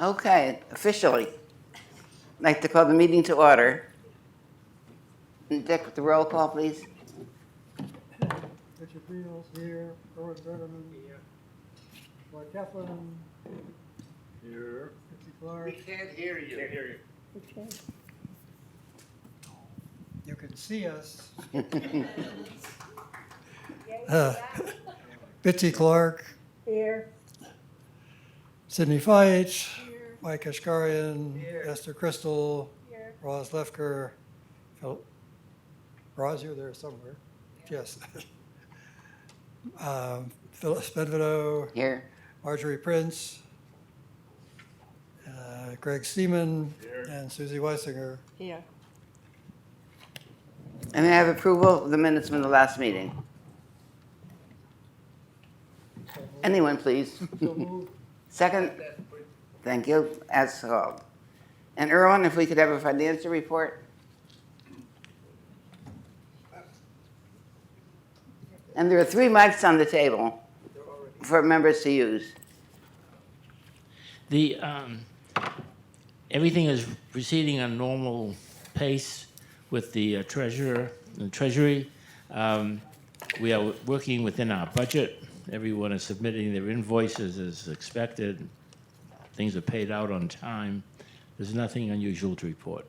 Okay, officially, I'd like to call the meeting to order. Dick, the roll call, please. Richard Beals here, Erwin Brenneman. Here. Mark Heflin, Here. Richie Clark. can't hear you. Can't hear you. You can see us. Bitsy Clark. Here. Sydney Feich. Mike Ashkarian. Esther Crystal. Roz Lefker. Roz, you're there somewhere. Yes. Phyllis Benvedo. Here. Marjorie Prince. Greg Seaman. Here. And Susie Weisinger. Here. And I have approval of the minutes from the last meeting. Anyone, please. So moved. Second? Thank you, as called. And Erwin, if we could have a financial report? And there are 3 mics on the table for members to use. The everything is proceeding on normal pace with the treasurer and treasury. We are working within our budget. Everyone is submitting their invoices as expected. Things are paid out on time. There's nothing unusual to report.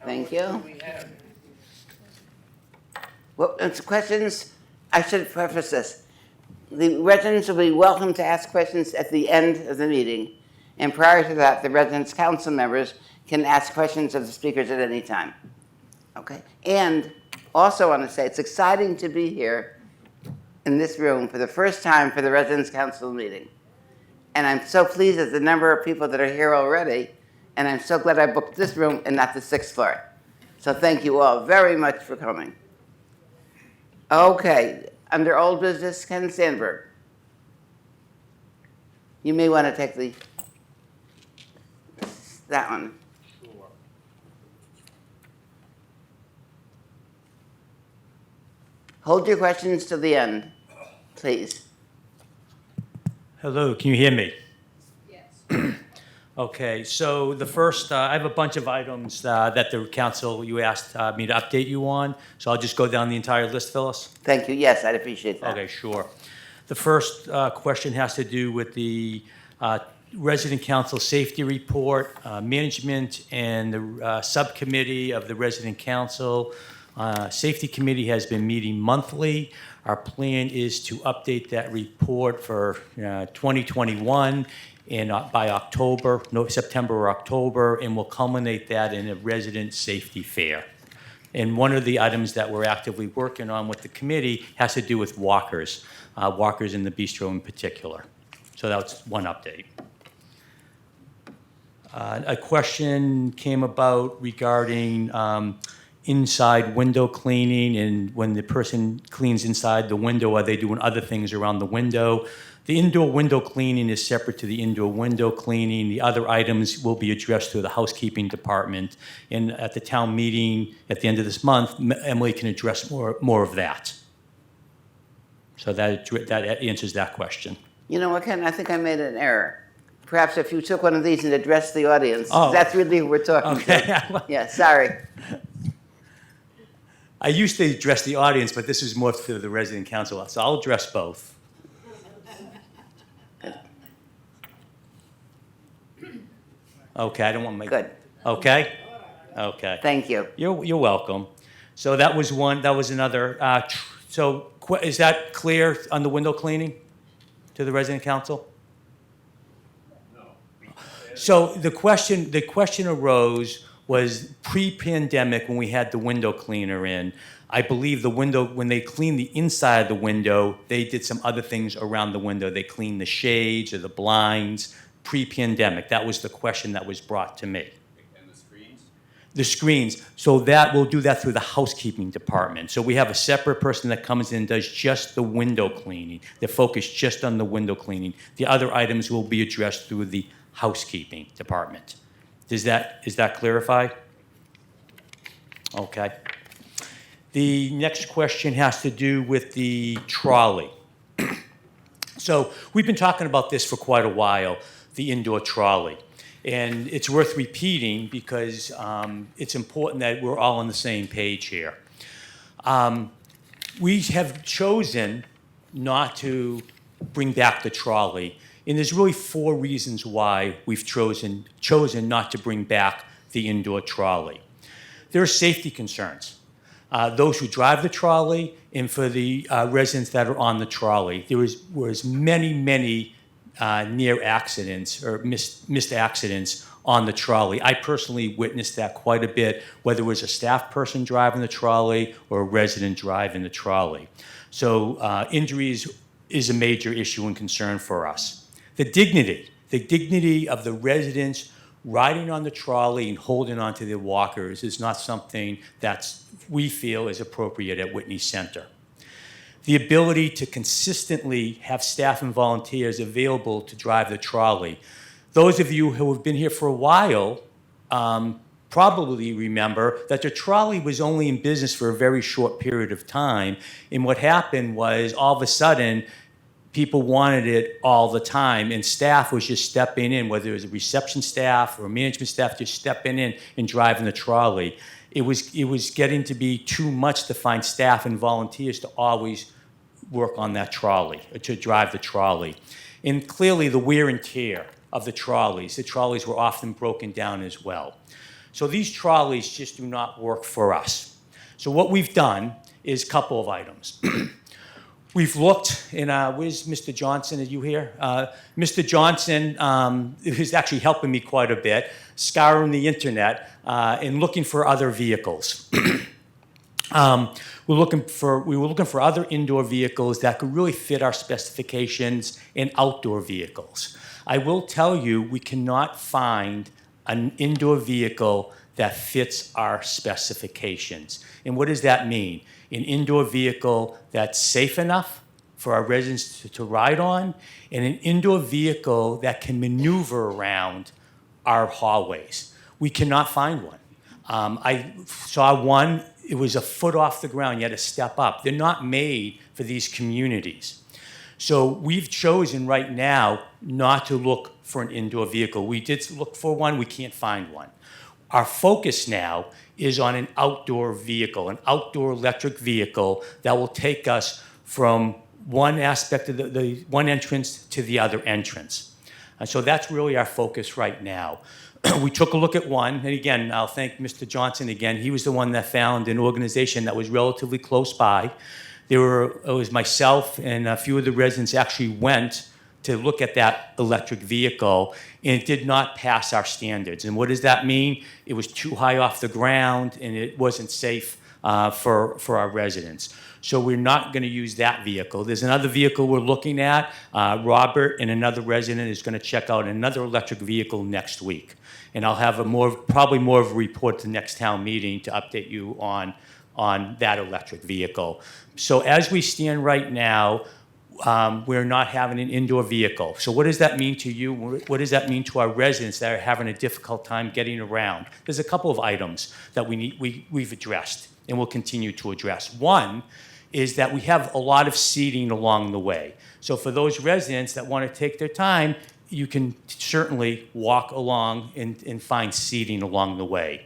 Thank you. Well, it's questions. I should preface this. The residents will be welcome to ask questions at the end of the meeting. And prior to that, the residents' council members can ask questions of the speakers at any time. Okay? And also want to say it's exciting to be here in this room for the first time for the residents' council meeting. And I'm so pleased at the number of people that are here already. And I'm so glad I booked this room and not the 6th floor. So thank you all very much for coming. Okay, under old business, Ken Sandberg. You may want to take that one. Hold your questions to the end, please. Hello, can you hear me? Yes. Okay, so the first, I have a bunch of items that the council, you asked me to update you on, so I'll just go down the entire list, Phyllis. Thank you. Yes, I'd appreciate that. Okay, sure. The first question has to do with the resident council safety report. Management and the subcommittee of the resident council safety committee has been meeting monthly. Our plan is to update that report for 2021 by October, September or October, and we'll culminate that in a resident safety fair. And one of the items that we're actively working on with the committee has to do with walkers, walkers in the bistro in particular. So that's one update. A question came about regarding inside window cleaning, and when the person cleans inside the window, are they doing other things around the window? The indoor window cleaning is separate to the indoor window cleaning. The other items will be addressed through the housekeeping department. And at the town meeting at the end of this month, Emily can address more of that. So that answers that question. You know what, Ken? I think I made an error. Perhaps if you took one of these and addressed the audience, Oh. that's really who we're talking Okay. to. Yeah, sorry. I used to address the audience, but this is more for the resident council, so I'll address both. Okay, I don't want to make... Good. Okay? Okay. Thank you. You're welcome. So that was one, that was another. Is that clear on the window cleaning to the resident council? No. So the question arose was pre-pandemic when we had the window cleaner in. I believe the window, when they cleaned the inside of the window, they did some other things around the window. They cleaned the shades or the blinds pre-pandemic. That was the question that was brought to me. And the screens? The screens. So that we'll do that through the housekeeping department. So we have a separate person that comes in and does just the window cleaning. They're focused just on the window cleaning. The other items will be addressed through the housekeeping department. Is that clarified? Okay. The next question has to do with the trolley. So we've been talking about this for quite a while, the indoor trolley. And it's worth repeating because it's important that we're all on the same page here. We have chosen not to bring back the trolley. And there's really 4 reasons why we've chosen not to bring back the indoor trolley. There are safety concerns. Those who drive the trolley and for the residents that are on the trolley. There was many near accidents or missed accidents on the trolley. I personally witnessed that quite a bit, whether it was a staff person driving the trolley or a resident driving the trolley. So injuries is a major issue and concern for us. The dignity of the residents riding on the trolley and holding onto their walkers is not something that we feel is appropriate at Whitney Center. The ability to consistently have staff and volunteers available to drive the trolley. Those of you who have been here for a while probably remember that the trolley was only in business for a very short period of time. And what happened was all of a sudden, people wanted it all the time, and staff was just stepping in, whether it was a reception staff or management staff, just stepping in and driving the trolley. It was getting to be too much to find staff and volunteers to always work on that trolley, to drive the trolley. And clearly the wear and tear of the trolleys were often broken down as well. So these trolleys just do not work for us. So what we've done is a couple of items. We've looked, and where's Mr. Johnson? Are you here? Mr. Johnson is actually helping me quite a bit, scouring the internet and looking for other vehicles. We were looking for other indoor vehicles that could really fit our specifications and outdoor vehicles. I will tell you, we cannot find an indoor vehicle that fits our specifications. And what does that mean? An indoor vehicle that's safe enough for our residents to ride on, and an indoor vehicle that can maneuver around our hallways. We cannot find one. I saw one, it was a foot off the ground, you had to step up. They're not made for these communities. So we've chosen right now not to look for an indoor vehicle. We did look for one, we can't find one. Our focus now is on an outdoor vehicle, an outdoor electric vehicle that will take us from one aspect of the one entrance to the other entrance. And so that's really our focus right now. We took a look at one, and again, I'll thank Mr. Johnson again. He was the one that found an organization that was relatively close by. It was myself and a few of the residents actually went to look at that electric vehicle, and it did not pass our standards. And what does that mean? It was too high off the ground, and it wasn't safe for our residents. So we're not going to use that vehicle. There's another vehicle we're looking at. Robert and another resident is going to check out another electric vehicle next week. And I'll have probably more of a report at the next town meeting to update you on that electric vehicle. So as we stand right now, we're not having an indoor vehicle. So what does that mean to you? What does that mean to our residents that are having a difficult time getting around? There's a couple of items that we've addressed and will continue to address. One is that we have a lot of seating along the way. So for those residents that want to take their time, you can certainly walk along and find seating along the way.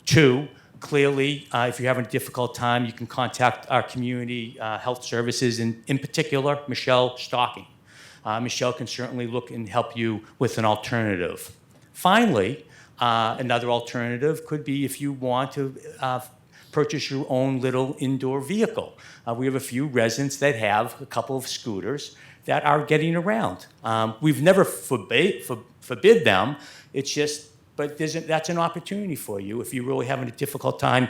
Two, clearly, if you're having a difficult time, you can contact our community health services, and in particular, Michelle Stocking. Michelle can certainly look and help you with an alternative. Finally, another alternative could be if you want to purchase your own little indoor vehicle. We have a few residents that have a couple of scooters that are getting around. We've never forbid them. It's just, but that's an opportunity for you if you're really having a difficult time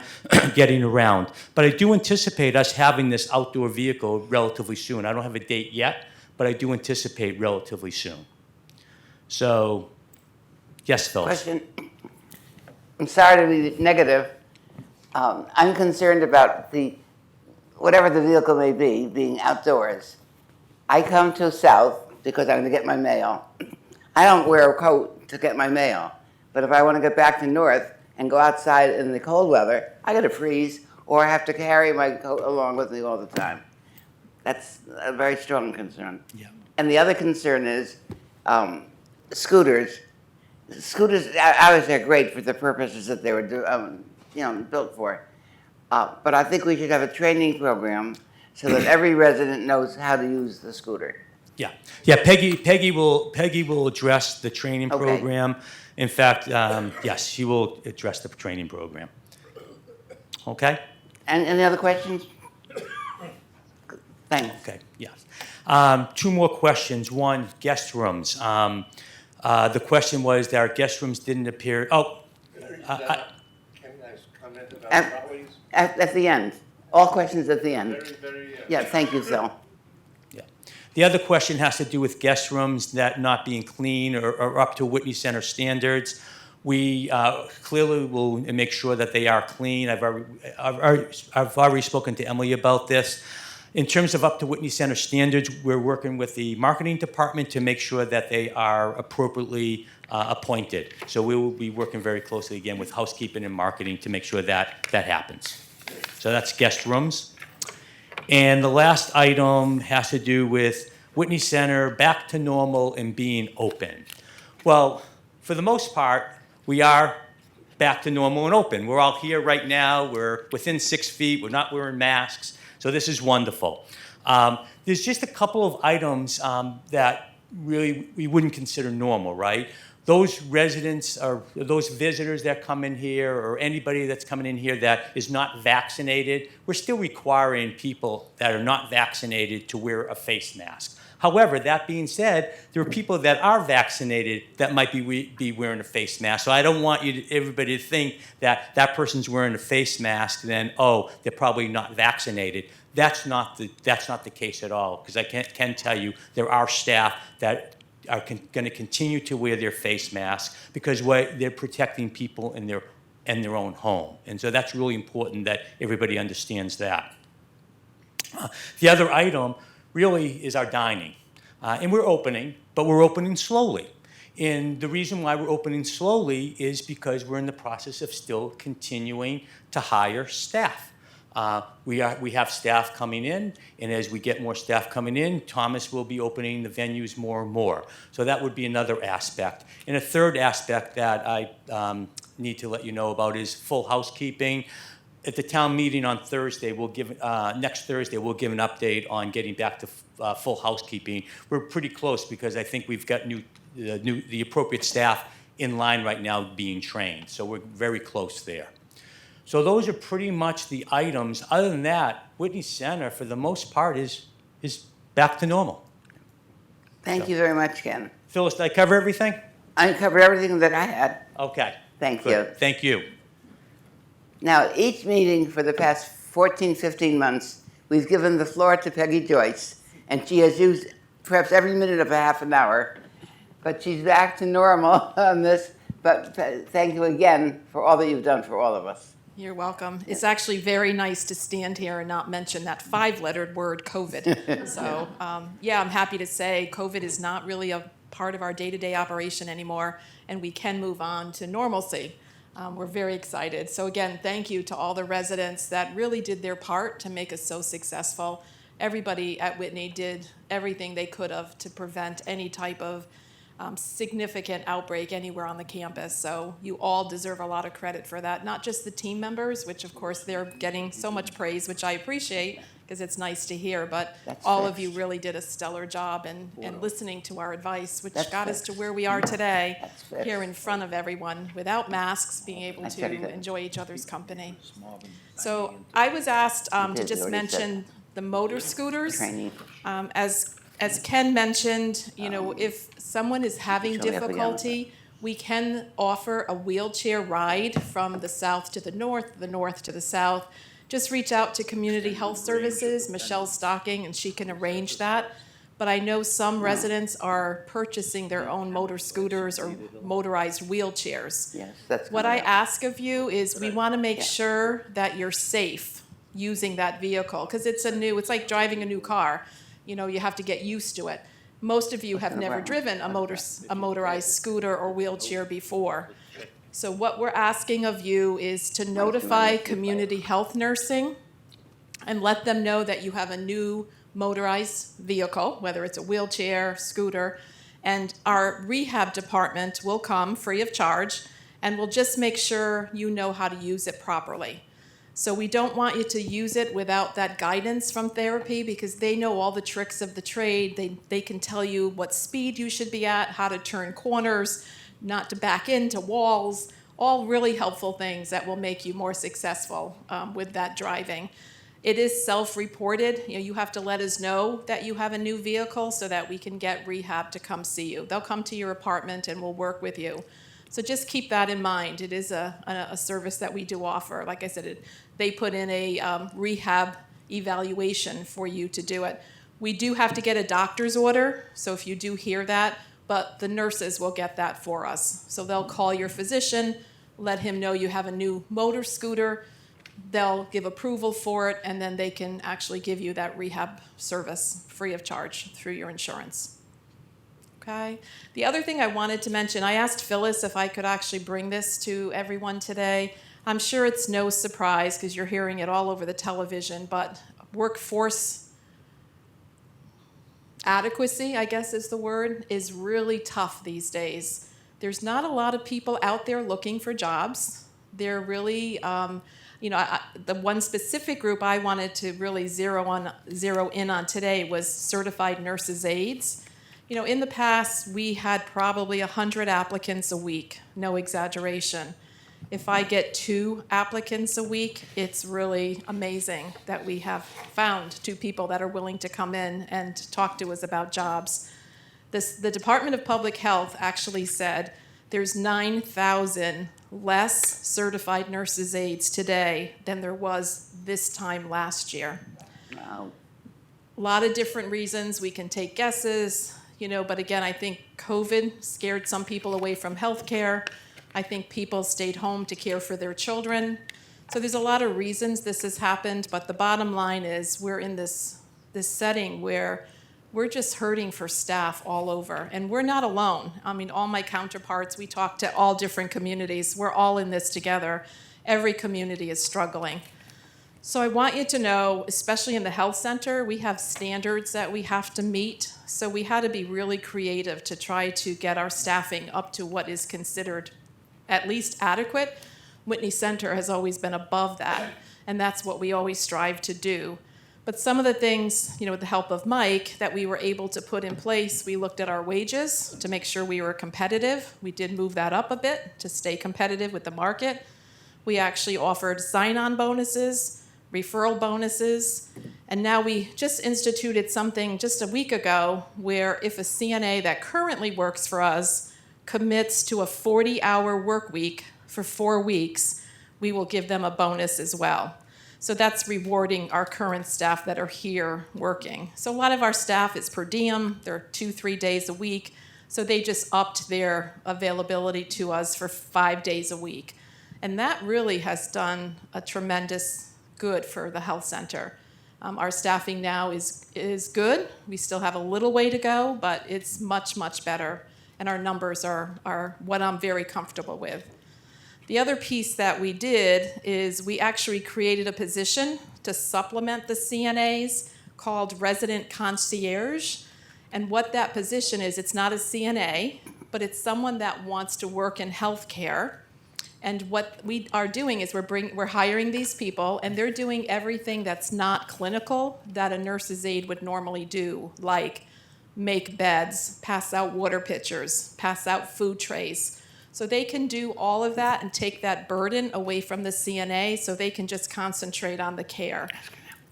getting around. But I do anticipate us having this outdoor vehicle relatively soon. I don't have a date yet, but I do anticipate relatively soon. So, yes, Phyllis. Question. I'm sorry to be negative. I'm concerned about whatever the vehicle may be, being outdoors. I come to South because I'm going to get my mail. I don't wear a coat to get my mail. But if I want to get back to North and go outside in the cold weather, I got to freeze, or I have to carry my coat along with me all the time. That's a very strong concern. Yeah. And the other concern is scooters. Scooters, obviously, are great for the purposes that they were, built for. But I think we should have a training program so that every resident knows how to use the scooter. Yeah, Peggy will address the training Okay. program. In fact, yes, she will address the training program. Okay? And any other questions? Thanks. Okay, yes. Two more questions. One, guest rooms. The question was that our guest rooms didn't appear, Can I comment about At- properties? At the end. All questions at the end. Very, Yeah, thank you, Phil. yeah. The other question has to do with guest rooms that not being clean or up to Whitney Center standards. We clearly will make sure that they are clean. I've already spoken to Emily about this. In terms of up to Whitney Center standards, we're working with the marketing department to make sure that they are appropriately appointed. So we will be working very closely again with housekeeping and marketing to make sure that that happens. So that's guest rooms. And the last item has to do with Whitney Center back to normal and being open. Well, for the most part, we are back to normal and open. We're all here right now. We're within 6 feet. We're not wearing masks. So this is wonderful. There's just a couple of items that really we wouldn't consider normal, right? Those residents or those visitors that come in here or anybody that's coming in here that is not vaccinated, we're still requiring people that are not vaccinated to wear a face mask. However, that being said, there are people that are vaccinated that might be wearing a face mask. So I don't want everybody to think that that person's wearing a face mask, then, oh, they're probably not vaccinated. That's not the case at all, because I can tell you there are staff that are going to continue to wear their face mask because they're protecting people in their own home. And so that's really important that everybody understands that. The other item really is our dining. And we're opening, but we're opening slowly. And the reason why we're opening slowly is because we're in the process of still continuing to hire staff. We have staff coming in, and as we get more staff coming in, Thomas will be opening the venues more and more. So that would be another aspect. And a third aspect that I need to let you know about is full housekeeping. At the town meeting on Thursday, next Thursday, we'll give an update on getting back to full housekeeping. We're pretty close because I think we've got the appropriate staff in line right now being trained. So we're very close there. So those are pretty much the items. Other than that, Whitney Center, for the most part, is back to normal. Thank you very much, Ken. Phyllis, did I cover everything? I covered everything that I had. Okay. Thank Good. you. Thank you. Now, each meeting for the past 14, 15 months, we've given the floor to Peggy Joyce, and she has used perhaps every minute of a half an hour. But she's back to normal on this. But thank you again for all that you've done for all of us. You're welcome. It's actually very nice to stand here and not mention that 5-lettered word, COVID. So, yeah, I'm happy to say COVID is not really a part of our day-to-day operation anymore, and we can move on to normalcy. We're very excited. So again, thank you to all the residents that really did their part to make us so successful. Everybody at Whitney did everything they could have to prevent any type of significant outbreak anywhere on the campus. So you all deserve a lot of credit for that. Not just the team members, which of course they're getting so much praise, which I appreciate because it's nice to hear, but That's all fair. of you really did a stellar job and listening to our advice, which That's got fair. us to where we are today, That's fair. here in front of everyone, without masks, being able That's to very good. enjoy each other's company. So I was asked to did, you just already said. mention the motor scooters. Training. As Ken mentioned, if someone is having Show me up again. difficulty, we can offer a wheelchair ride from the south to the north to the south. Just reach out to Community Health Services, Michelle Stocking, and she can arrange that. But I know some residents are purchasing their own motor scooters or motorized wheelchairs. Yes, that's What I coming up. ask of you is we want to make sure that you're safe using that vehicle because it's like driving a new car. You have to get used to it. Most of you have never driven a motorized scooter or wheelchair before. So what we're asking of you is to notify Community Health Nursing and let them know that you have a new motorized vehicle, whether it's a wheelchair, scooter, and our rehab department will come free of charge and will just make sure you know how to use it properly. So we don't want you to use it without that guidance from therapy, because they know all the tricks of the trade. They can tell you what speed you should be at, how to turn corners, not to back into walls, all really helpful things that will make you more successful with that driving. It is self-reported. You have to let us know that you have a new vehicle so that we can get rehab to come see you. They'll come to your apartment and we'll work with you. So just keep that in mind. It is a service that we do offer. Like I said, they put in a rehab evaluation for you to do it. We do have to get a doctor's order, so if you do hear that, but the nurses will get that for us. So they'll call your physician, let him know you have a new motor scooter, they'll give approval for it, and then they can actually give you that rehab service free of charge through your insurance. Okay. The other thing I wanted to mention, I asked Phyllis if I could actually bring this to everyone today. I'm sure it's no surprise because you're hearing it all over the television, but workforce adequacy, I guess is the word, is really tough these days. There's not a lot of people out there looking for jobs. They're really, the one specific group I wanted to really zero in on today was certified nurses' aides. In the past, we had probably 100 applicants a week, no exaggeration. If I get 2 applicants a week, it's really amazing that we have found 2 people that are willing to come in and talk to us about jobs. The Department of Public Health actually said there's 9,000 less certified nurses' aides today than there was this time last year. Wow. A lot of different reasons. We can take guesses. But again, I think COVID scared some people away from healthcare. I think people stayed home to care for their children. So there's a lot of reasons this has happened, but the bottom line is we're in this setting where we're just hurting for staff all over, and we're not alone. I mean, all my counterparts, we talk to all different communities. We're all in this together. Every community is struggling. So I want you to know, especially in the health center, we have standards that we have to meet. So we had to be really creative to try to get our staffing up to what is considered at least adequate. Whitney Center has always been above that, and that's what we always strive to do. But some of the things, with the help of Mike, that we were able to put in place, we looked at our wages to make sure we were competitive. We did move that up a bit to stay competitive with the market. We actually offered sign-on bonuses, referral bonuses, and now we just instituted something just a week ago where if a CNA that currently works for us commits to a 40-hour work week for 4 weeks, we will give them a bonus as well. So that's rewarding our current staff that are here working. So a lot of our staff is per diem, they're 2-3 days a week, so they just upped their availability to us for 5 days a week. And that really has done a tremendous good for the health center. Our staffing now is good. We still have a little way to go, but it's much, much better. And our numbers are what I'm very comfortable with. The other piece that we did is we actually created a position to supplement the CNAs called resident concierge. And what that position is, it's not a CNA, but it's someone that wants to work in healthcare. And what we are doing is we're hiring these people, and they're doing everything that's not clinical that a nurse's aide would normally do, like make beds, pass out water pitchers, pass out food trays. So they can do all of that and take that burden away from the CNA so they can just concentrate on the care.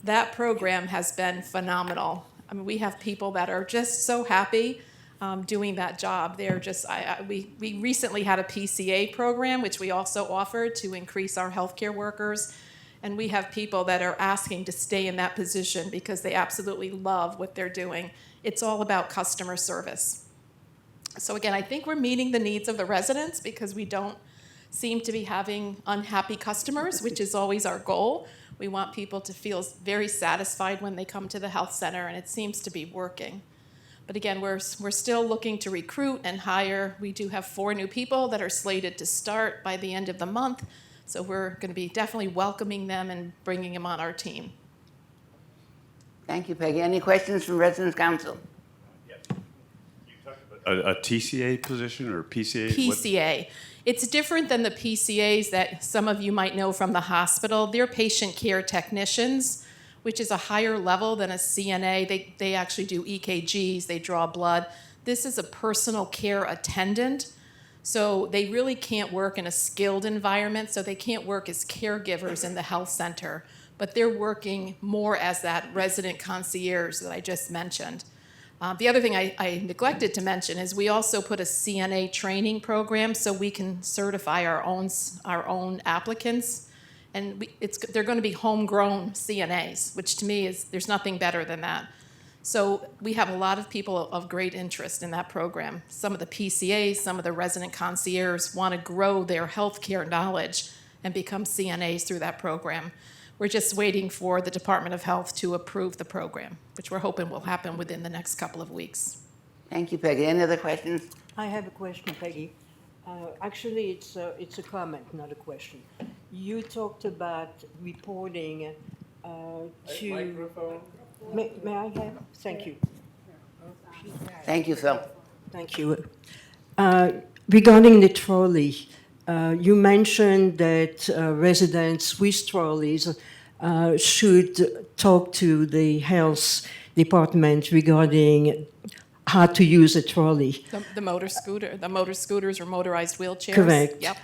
That program has been phenomenal. I mean, we have people that are just so happy doing that job. They're just, we recently had a PCA program, which we also offered to increase our healthcare workers. And we have people that are asking to stay in that position because they absolutely love what they're doing. It's all about customer service. So again, I think we're meeting the needs of the residents because we don't seem to be having unhappy customers, which is always our goal. We want people to feel very satisfied when they come to the health center, and it seems to be working. But again, we're still looking to recruit and hire. We do have 4 new people that are slated to start by the end of the month. So we're going to be definitely welcoming them and bringing them on our team. Thank you, Peggy. Any questions from Residents Council? A TCA position or PCA? What- PCA. It's different than the PCAs that some of you might know from the hospital. They're patient care technicians, which is a higher level than a CNA. They actually do EKGs, they draw blood. This is a personal care attendant. So they really can't work in a skilled environment, so they can't work as caregivers in the health center, but they're working more as that resident concierge that I just mentioned. The other thing I neglected to mention is we also put a CNA training program so we can certify our own applicants, and they're going to be homegrown CNAs, which to me is there's nothing better than that. So we have a lot of people of great interest in that program. Some of the PCAs, some of the resident concierges want to grow their healthcare knowledge and become CNAs through that program. We're just waiting for the Department of Health to approve the program, which we're hoping will happen within the next couple of weeks. Thank you, Peggy. Any other questions? I have a question, Peggy. Actually, it's a comment, not a question. You talked about reporting to... Microphone. May I have? Thank you. Thank you, Phil. Thank you. Regarding the trolley, you mentioned that residents with trolleys should talk to the health department regarding how to use a trolley. The motor scooters or motorized wheelchairs. Correct. Yep.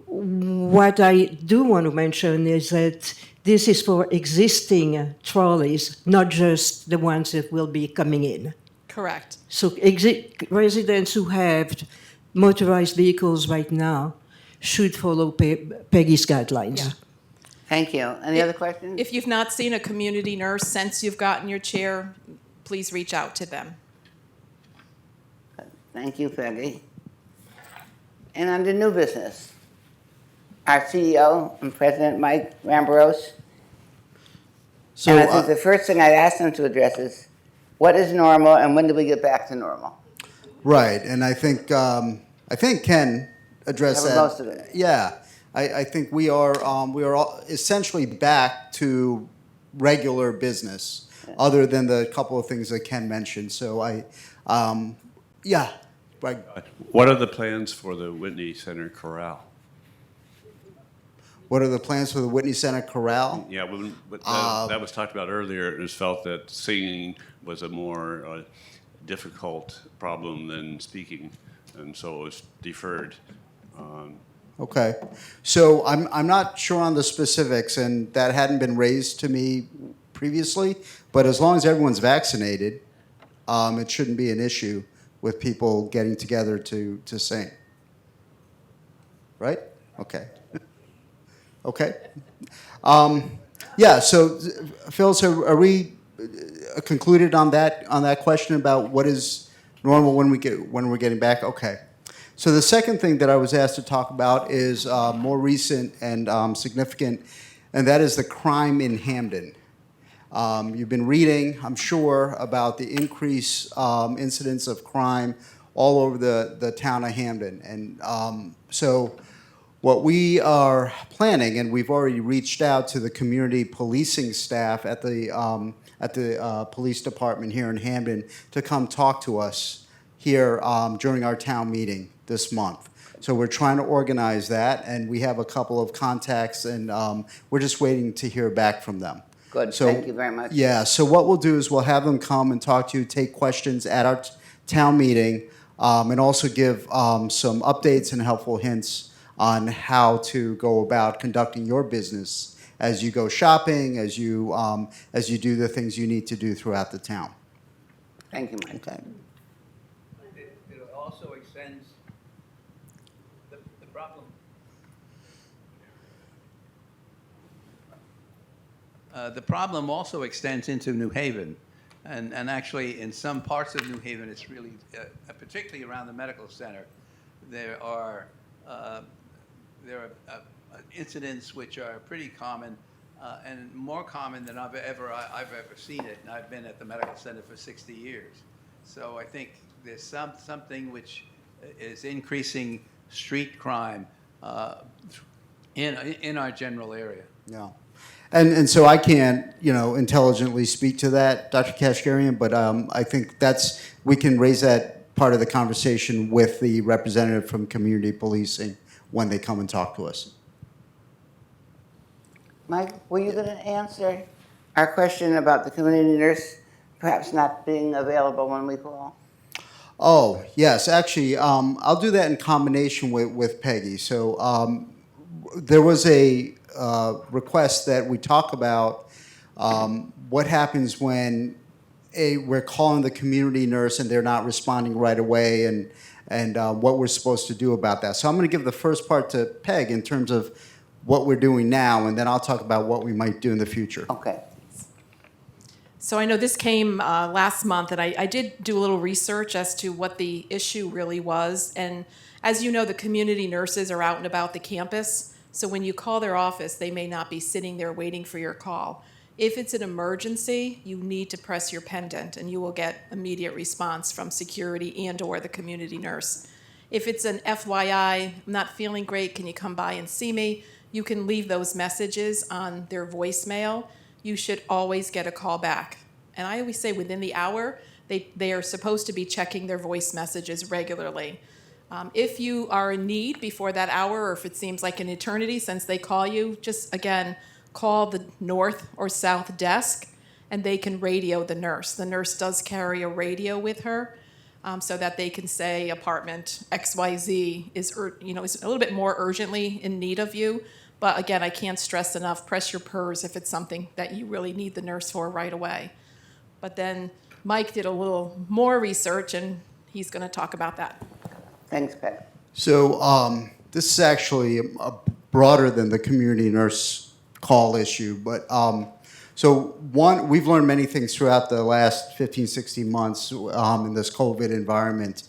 What I do want to mention is that this is for existing trolleys, not just the ones that will be coming in. Correct. So residents who have motorized vehicles right now should follow Peggy's guidelines. Yeah. Thank you. Any other questions? If you've not seen a community nurse since you've gotten your chair, please reach out to them. Thank you, Peggy. And under new business, our CEO and President Mike Rambaros. So, And I think the first thing I'd ask them to address is, what is normal and when do we get back to normal? right, and I think Ken addressed Covered that. most of it. Yeah, I think we are all essentially back to regular business, other than the couple of things that Ken mentioned. So yeah, right. What are the plans for the Whitney Center Corral? What are the plans for the Whitney Center Corral? Yeah, that was talked about earlier. It was felt that singing was a more difficult problem than speaking, and so it was deferred. Okay, so I'm not sure on the specifics, and that hadn't been raised to me previously. But as long as everyone's vaccinated, it shouldn't be an issue with people getting together to sing. Right? Okay. Okay. Yeah. So, Phil, so are we concluded on that question about what is normal when we're getting back? Okay. So the second thing that I was asked to talk about is more recent and significant, and that is the crime in Hamden. You've been reading, I'm sure, about the increased incidence of crime all over the town of Hamden. And so what we are planning, and we've already reached out to the community policing staff at the police department here in Hamden to come talk to us here during our town meeting this month. So we're trying to organize that, and we have a couple of contacts, and we're just waiting to hear back from them. Good, So- thank you very much. Yeah, so what we'll do is we'll have them come and talk to you, take questions at our town meeting, and also give some updates and helpful hints on how to go about conducting your business as you go shopping, as you do the things you need to do throughout the town. Thank you, Mike. Okay. It also extends the problem. The problem also extends into New Haven, and actually in some parts of New Haven, it's really, particularly around the medical center, there are incidents which are pretty common, and more common than I've ever seen it. And I've been at the medical center for 60 years. So I think there's something which is increasing street crime in our general area. Yeah. And so I can't, intelligently speak to that, Dr. Kashgarian, but I think we can raise that part of the conversation with the representative from community policing when they come and talk to us. Mike, were you going to answer our question about the community nurse perhaps not being available when we call? Oh, yes, actually, I'll do that in combination with Peggy. So there was a request that we talk about what happens when we're calling the community nurse and they're not responding right away, and what we're supposed to do about that. So I'm going to give the first part to Peg in terms of what we're doing now, and then I'll talk about what we might do in the future. Okay. So I know this came last month, and I did do a little research as to what the issue really was. And as you know, the community nurses are out and about the campus. So when you call their office, they may not be sitting there waiting for your call. If it's an emergency, you need to press your pendant, and you will get immediate response from security and/or the community nurse. If it's an FYI, I'm not feeling great, can you come by and see me? You can leave those messages on their voicemail. You should always get a call back. And I always say within the hour, they are supposed to be checking their voice messages regularly. If you are in need before that hour, or if it seems like an eternity since they call you, just again, call the north or south desk and they can radio the nurse. The nurse does carry a radio with her so that they can say apartment XYZ is a little bit more urgently in need of you. But again, I can't stress enough, press your PERS if it's something that you really need the nurse for right away. But then Mike did a little more research, and he's going to talk about that. Thanks, Peg. So this is actually broader than the community nurse call issue. But we've learned many things throughout the last 15, 16 months in this COVID environment.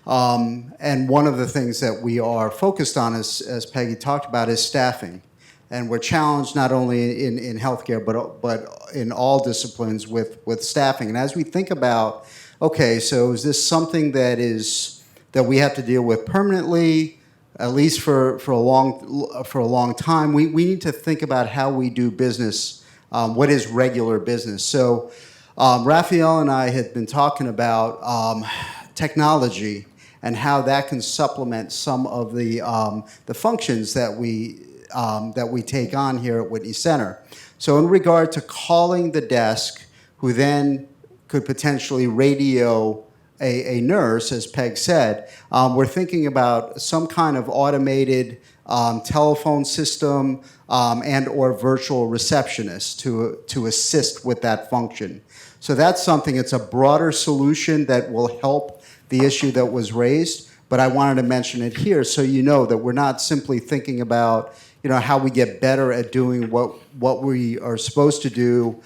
And one of the things that we are focused on, as Peggy talked about, is staffing. And we're challenged not only in healthcare, but in all disciplines with staffing. And as we think about, okay, so is this something that we have to deal with permanently, at least for a long time? We need to think about how we do business. What is regular business? So Raphael and I had been talking about technology and how that can supplement some of the functions that we take on here at Whitney Center. So in regard to calling the desk, who then could potentially radio a nurse, as Peg said, we're thinking about some kind of automated telephone system and/or virtual receptionist to assist with that function. So that's something. It's a broader solution that will help the issue that was raised, but I wanted to mention it here so you know that we're not simply thinking about how we get better at doing what we are supposed to do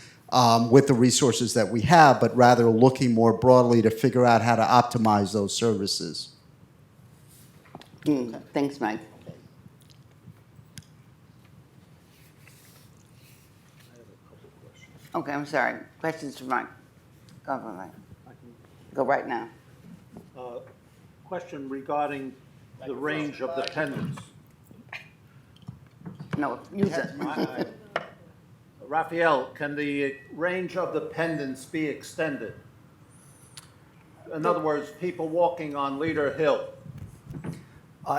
with the resources that we have, but rather looking more broadly to figure out how to optimize those services. Thanks, Mike. Okay, I'm sorry. Questions for Mike? Go for Mike. Go right now. Question regarding the range of the pendants. No, use it. Raphael, can the range of the pendants be extended? In other words, people walking on Leader Hill.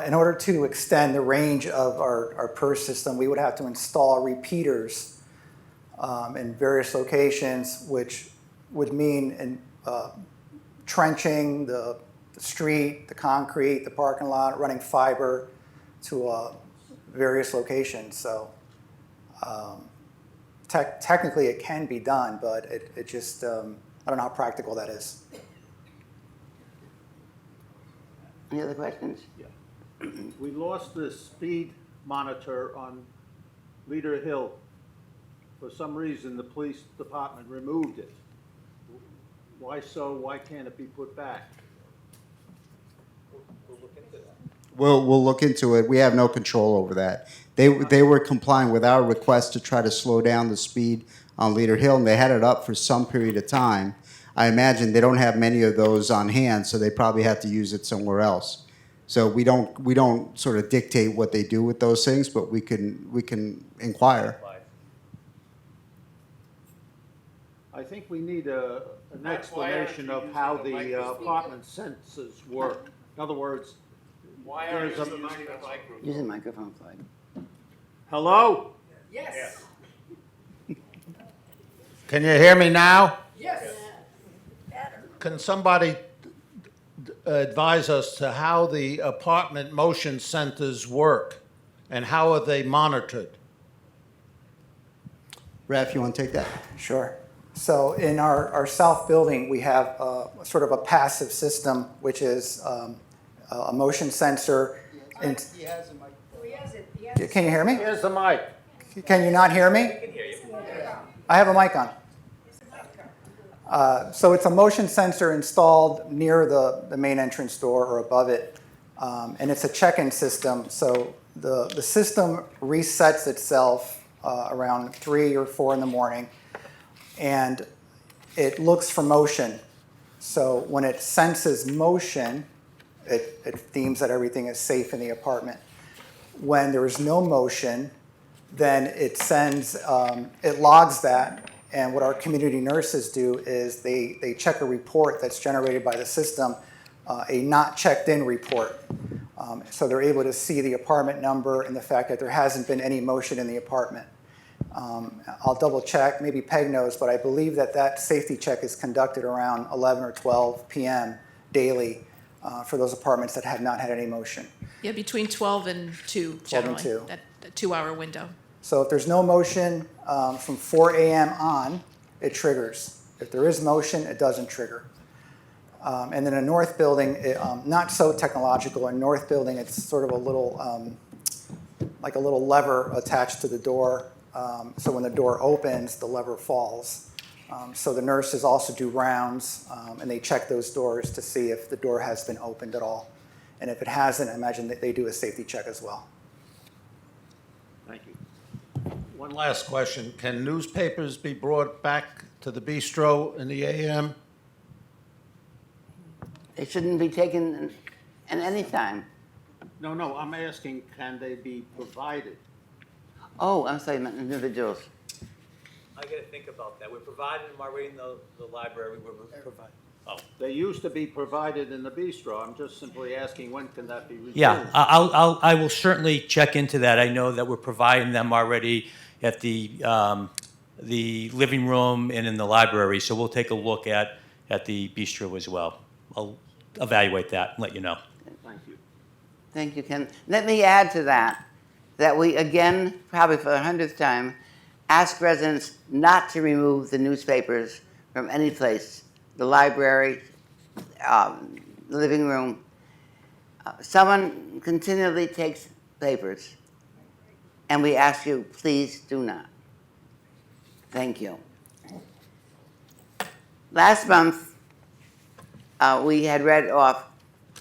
In order to extend the range of our PERS system, we would have to install repeaters in various locations, which would mean trenching the street, the concrete, the parking lot, running fiber to various locations. So technically it can be done, but it just, I don't know how practical that is. Any other questions? Yeah. We lost the speed monitor on Leader Hill. For some reason, the police department removed it. Why so? Why can't it be put back? We'll look into it. We have no control over that. They were complying with our request to try to slow down the speed on Leader Hill, and they had it up for some period of time. I imagine they don't have many of those on hand, so they probably have to use it somewhere else. So we don't sort of dictate what they do with those things, but we can inquire. I think we need an explanation of how the apartment census work. In other words, Why there's a, Use the microphone, Floyd. hello? Yes. Can you hear me now? Yes. Can somebody advise us to how the apartment motion centers work and how are they monitored? Raf, you want to take that? Sure. So in our south building, we have sort of a passive system, which is a motion sensor. And can you hear me? Here's the mic. Can you not hear me? I have a mic on. So it's a motion sensor installed near the main entrance door or above it, and it's a check-in system. So the system resets itself around 3 or 4 in the morning, and it looks for motion. So when it senses motion, it deems that everything is safe in the apartment. When there is no motion, then it sends, it logs that. And what our community nurses do is they check a report that's generated by the system, a not checked in report. So they're able to see the apartment number and the fact that there hasn't been any motion in the apartment. I'll double check, maybe Peg knows, but I believe that safety check is conducted around 11 or 12 p.m. daily for those apartments that have not had any motion. Yeah, between 12 and 2 generally. 2. That 2-hour window. So if there's no motion from 4 a.m. on, it triggers. If there is motion, it doesn't trigger. And then a north building, not so technological. In north building, it's sort of a little, like a little lever attached to the door. So when the door opens, the lever falls. So the nurses also do rounds, and they check those doors to see if the door has been opened at all. And if it hasn't, I imagine that they do a safety check as well. Thank you. One last question. Can newspapers be brought back to the bistro in the AM? It shouldn't be taken in any time. No, I'm asking, can they be provided? Oh, I'm sorry, not individuals. I got to think about that. We're providing them already in the library. We're providing. Oh. They used to be provided in the bistro. I'm just simply asking, when can that be resumed? Yeah, I will certainly check into that. I know that we're providing them already at the living room and in the library, so we'll take a look at the bistro as well. I'll evaluate that and let you know. Thank you. Thank you, Ken. Let me add to that we again, probably for the 100th time, ask residents not to remove the newspapers from any place, the library, the living room. Someone continually takes papers, and we ask you, please do not. Thank you. Last month, we had read off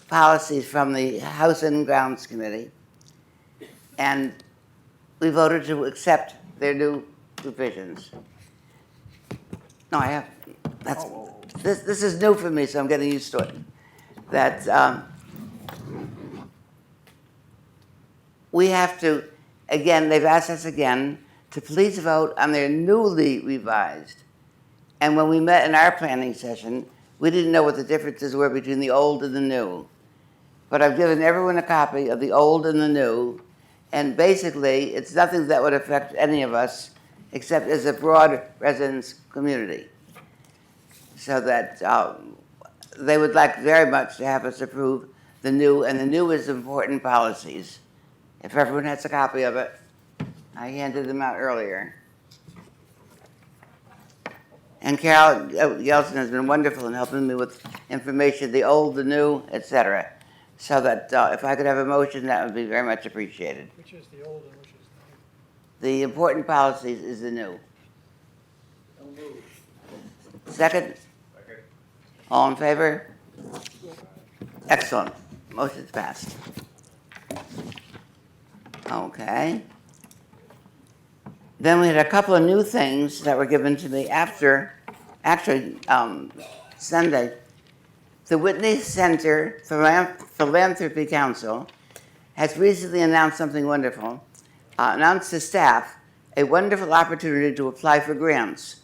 policies from the House and Grounds Committee, and we voted to accept their new provisions. No, I have, this is new for me, so I'm getting used to it. That we have to, again, they've asked us again to please vote on their newly revised. And when we met in our planning session, we didn't know what the differences were between the old and the new. But I've given everyone a copy of the old and the new, and basically, it's nothing that would affect any of us, except as a broad residents community. So that they would like very much to have us approve the new, and the new is important policies. If everyone has a copy of it, I handed them out earlier. And Carol Yeltsin has been wonderful in helping me with information, the old, the new, etc. So that if I could have a motion, that would be very much appreciated. Which is the old and which is The important policies is the new. Second? All in favor? Excellent. Motion's passed. Okay. Then we had a couple of new things that were given to me after, actually, Sunday. The Whitney Center Philanthropy Council has recently announced something wonderful, announced to staff a wonderful opportunity to apply for grants.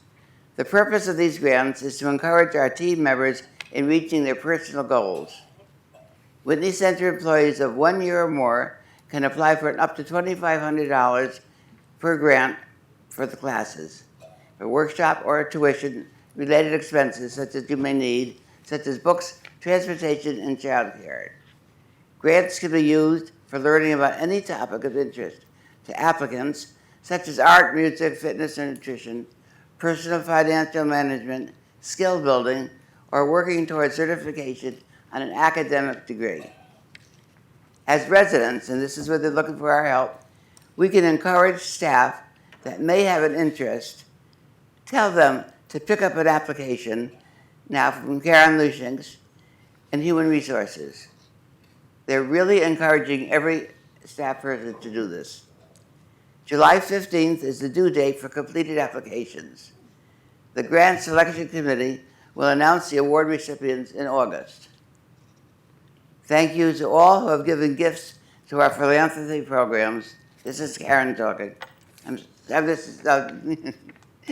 The purpose of these grants is to encourage our team members in reaching their personal goals. Whitney Center employees of 1 year or more can apply for up to $2,500 per grant for the classes, for workshop or tuition-related expenses such as you may need, such as books, transportation, and childcare. Grants can be used for learning about any topic of interest to applicants, such as art, music, fitness, or nutrition, personal financial management, skill building, or working towards certification on an academic degree. As residents, and this is where they're looking for our help, we can encourage staff that may have an interest, tell them to pick up an application now from Karen Lushinks and Human Resources. They're really encouraging every staff person to do this. July 15th is the due date for completed applications. The Grant Selection Committee will announce the award recipients in August. Thank you to all who have given gifts to our philanthropy programs. This is Karen talking. This is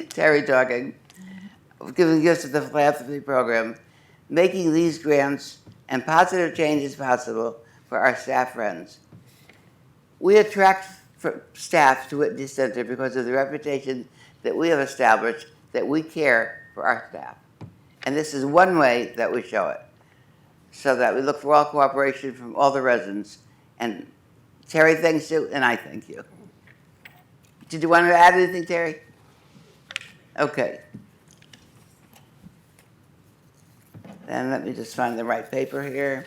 Terry talking. Giving gifts to the philanthropy program, making these grants and positive changes possible for our staff friends. We attract staff to Whitney Center because of the reputation that we have established that we care for our staff. And this is one way that we show it, so that we look for all cooperation from all the residents. And Terry thanks you, and I thank you. Did you want to add anything, Terry? Okay. Then let me just find the right paper here.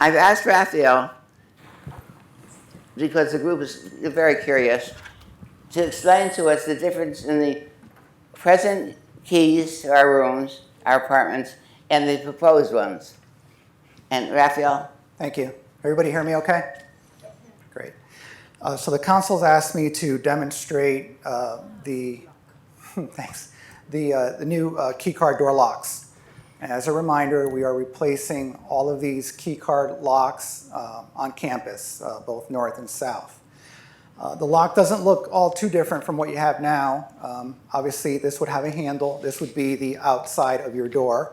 I've asked Raphael, because the group is very curious, to explain to us the difference in the present keys to our rooms, our apartments, and the proposed ones. And Raphael? Thank you. Everybody hear me okay? Great. So the council's asked me to demonstrate the new key card door locks. As a reminder, we are replacing all of these key card locks on campus, both north and south. The lock doesn't look all too different from what you have now. Obviously, this would have a handle. This would be the outside of your door.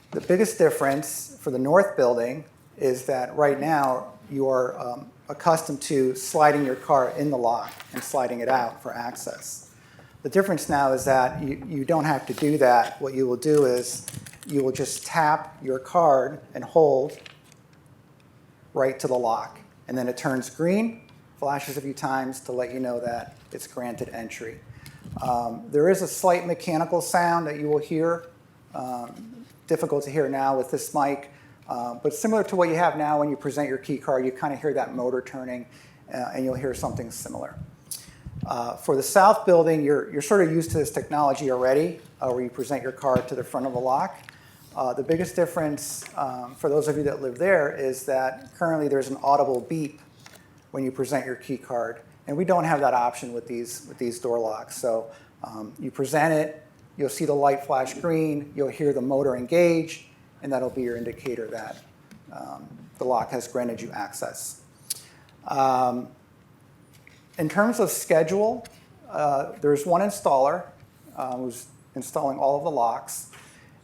The biggest difference for the north building is that right now you are accustomed to sliding your car in the lock and sliding it out for access. The difference now is that you don't have to do that. What you will do is you will just tap your card and hold right to the lock. And then it turns green, flashes a few times to let you know that it's granted entry. There is a slight mechanical sound that you will hear, difficult to hear now with this mic, but similar to what you have now when you present your key card, you kind of hear that motor turning, and you'll hear something similar. For the south building, you're sort of used to this technology already, where you present your card to the front of the lock. The biggest difference for those of you that live there is that currently there's an audible beep when you present your key card, and we don't have that option with these door locks. So you present it, you'll see the light flash green, you'll hear the motor engage, and that'll be your indicator that the lock has granted you access. In terms of schedule, there's one installer who's installing all of the locks,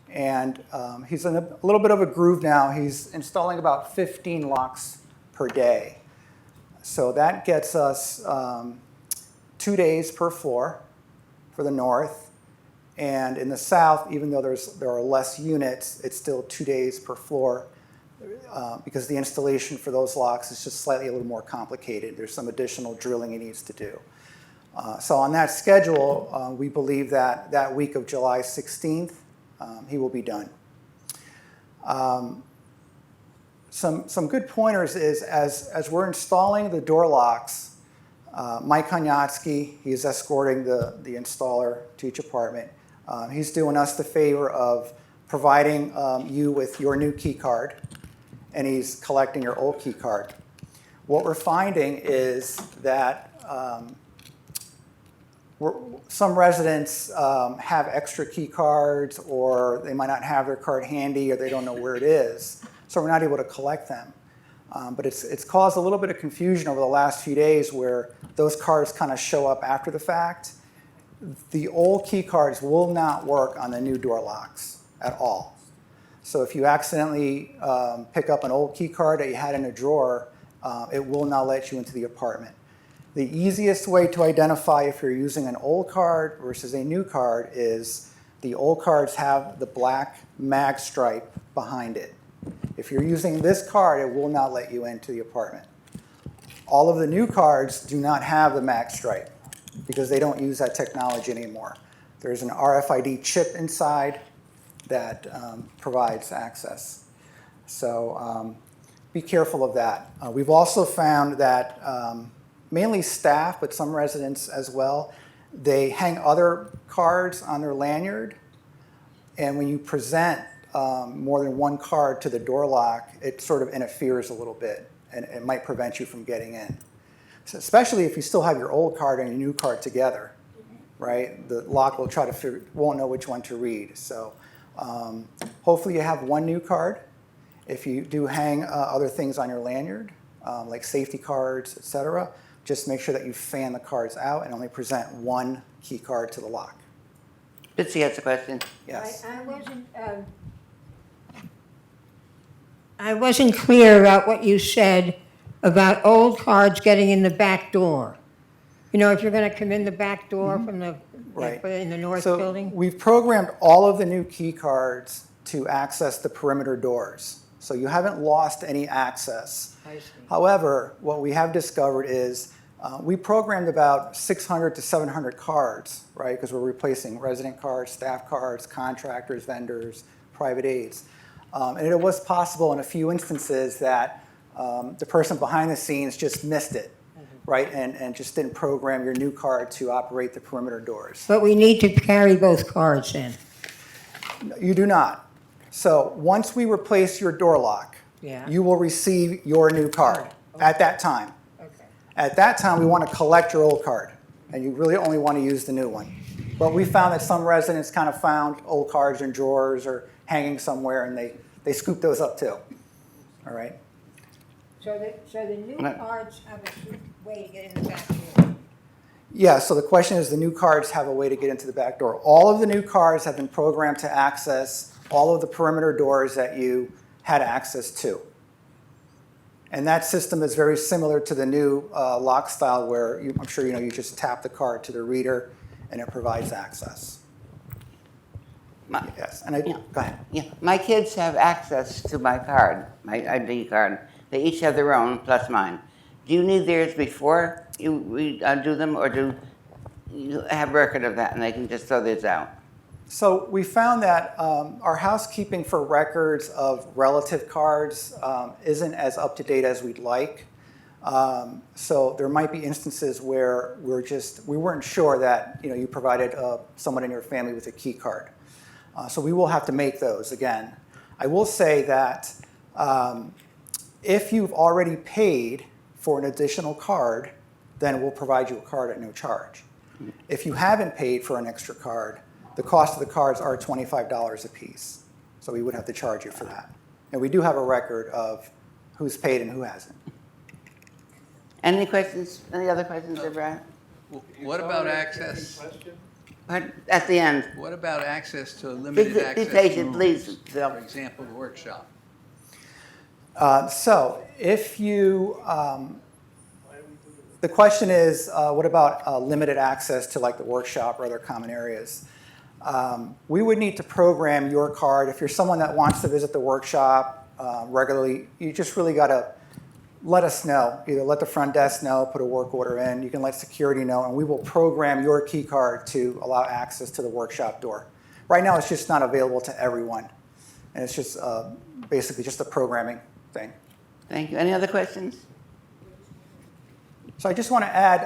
and he's in a little bit of a groove now. He's installing about 15 locks per day. So that gets us 2 days per floor for the north, and in the south, even though there are less units, it's still 2 days per floor. Because the installation for those locks is just slightly a little more complicated. There's some additional drilling he needs to do. So on that schedule, we believe that that week of July 16th, he will be done. Some good pointers is as we're installing the door locks, Mike Konyatsky, he's escorting the installer to each apartment. He's doing us the favor of providing you with your new key card, and he's collecting your old key card. What we're finding is that some residents have extra key cards, or they might not have their card handy, or they don't know where it is, so we're not able to collect them. But it's caused a little bit of confusion over the last few days where those cards kind of show up after the fact. The old key cards will not work on the new door locks at all. So if you accidentally pick up an old key card that you had in a drawer, it will not let you into the apartment. The easiest way to identify if you're using an old card versus a new card is the old cards have the black mag stripe behind it. If you're using this card, it will not let you into the apartment. All of the new cards do not have the mag stripe because they don't use that technology anymore. There's an RFID chip inside that provides access. So be careful of that. We've also found that mainly staff, but some residents as well, they hang other cards on their lanyard, and when you present more than one card to the door lock, it sort of interferes a little bit, and it might prevent you from getting in. So especially if you still have your old card and your new card together, right? The lock will try to won't know which one to read. So hopefully you have one new card. If you do hang other things on your lanyard, like safety cards, etc., just make sure that you fan the cards out and only present one key card to the lock. Bitsy has a question. Yes. I wasn't clear about what you said about old cards getting in the back door. You know, if you're going to come in the back door from the Right. in the north So building. we've programmed all of the new key cards to access the perimeter doors. So you haven't lost any access. I see. However, what we have discovered is we programmed about 600 to 700 cards, right? Because we're replacing resident cards, staff cards, contractors, vendors, private aides. And it was possible in a few instances that the person behind the scenes just missed it, right? And just didn't program your new card to operate the perimeter doors. But we need to carry both cards in. You do not. So once we replace your door lock, Yeah. you will receive your new card at that time. Okay. At that time, we want to collect your old card, and you really only want to use the new one. But we found that some residents kind of found old cards in drawers or hanging somewhere, and they scooped those up too. All right? So the new No. cards have a way to get in the back door. Yeah, so the question is, the new cards have a way to get into the back door. All of the new cards have been programmed to access all of the perimeter doors that you had access to. And that system is very similar to the new lock style where I'm sure you know you just tap the card to the reader and it provides access. Yes, and Yeah. go ahead. Yeah, my kids have access to my card, my ID card. They each have their own, plus mine. Do you need theirs before we do them, or do you have record of that and they can just throw theirs out? So we found that our housekeeping for records of relative cards isn't as up to date as we'd like. So there might be instances where we weren't sure that you provided someone in your family with a key card. So we will have to make those again. I will say that if you've already paid for an additional card, then we'll provide you a card at no charge. If you haven't paid for an extra card, the cost of the cards are $25 a piece. So we would have to charge you for that. And we do have a record of who's paid and who hasn't. Any questions? Any other questions, Brian? What about access? At the end. What about access to limited Be access patient, rooms? please, Phil. For example, the workshop. So if you, the question is, what about limited access to like the workshop or other common areas? We would need to program your card. If you're someone that wants to visit the workshop regularly, you just really got to let us know. Either let the front desk know, put a work order in. You can let security know, and we will program your key card to allow access to the workshop door. Right now, it's just not available to everyone, and it's just basically just a programming thing. Thank you. Any other questions? So I just want to add,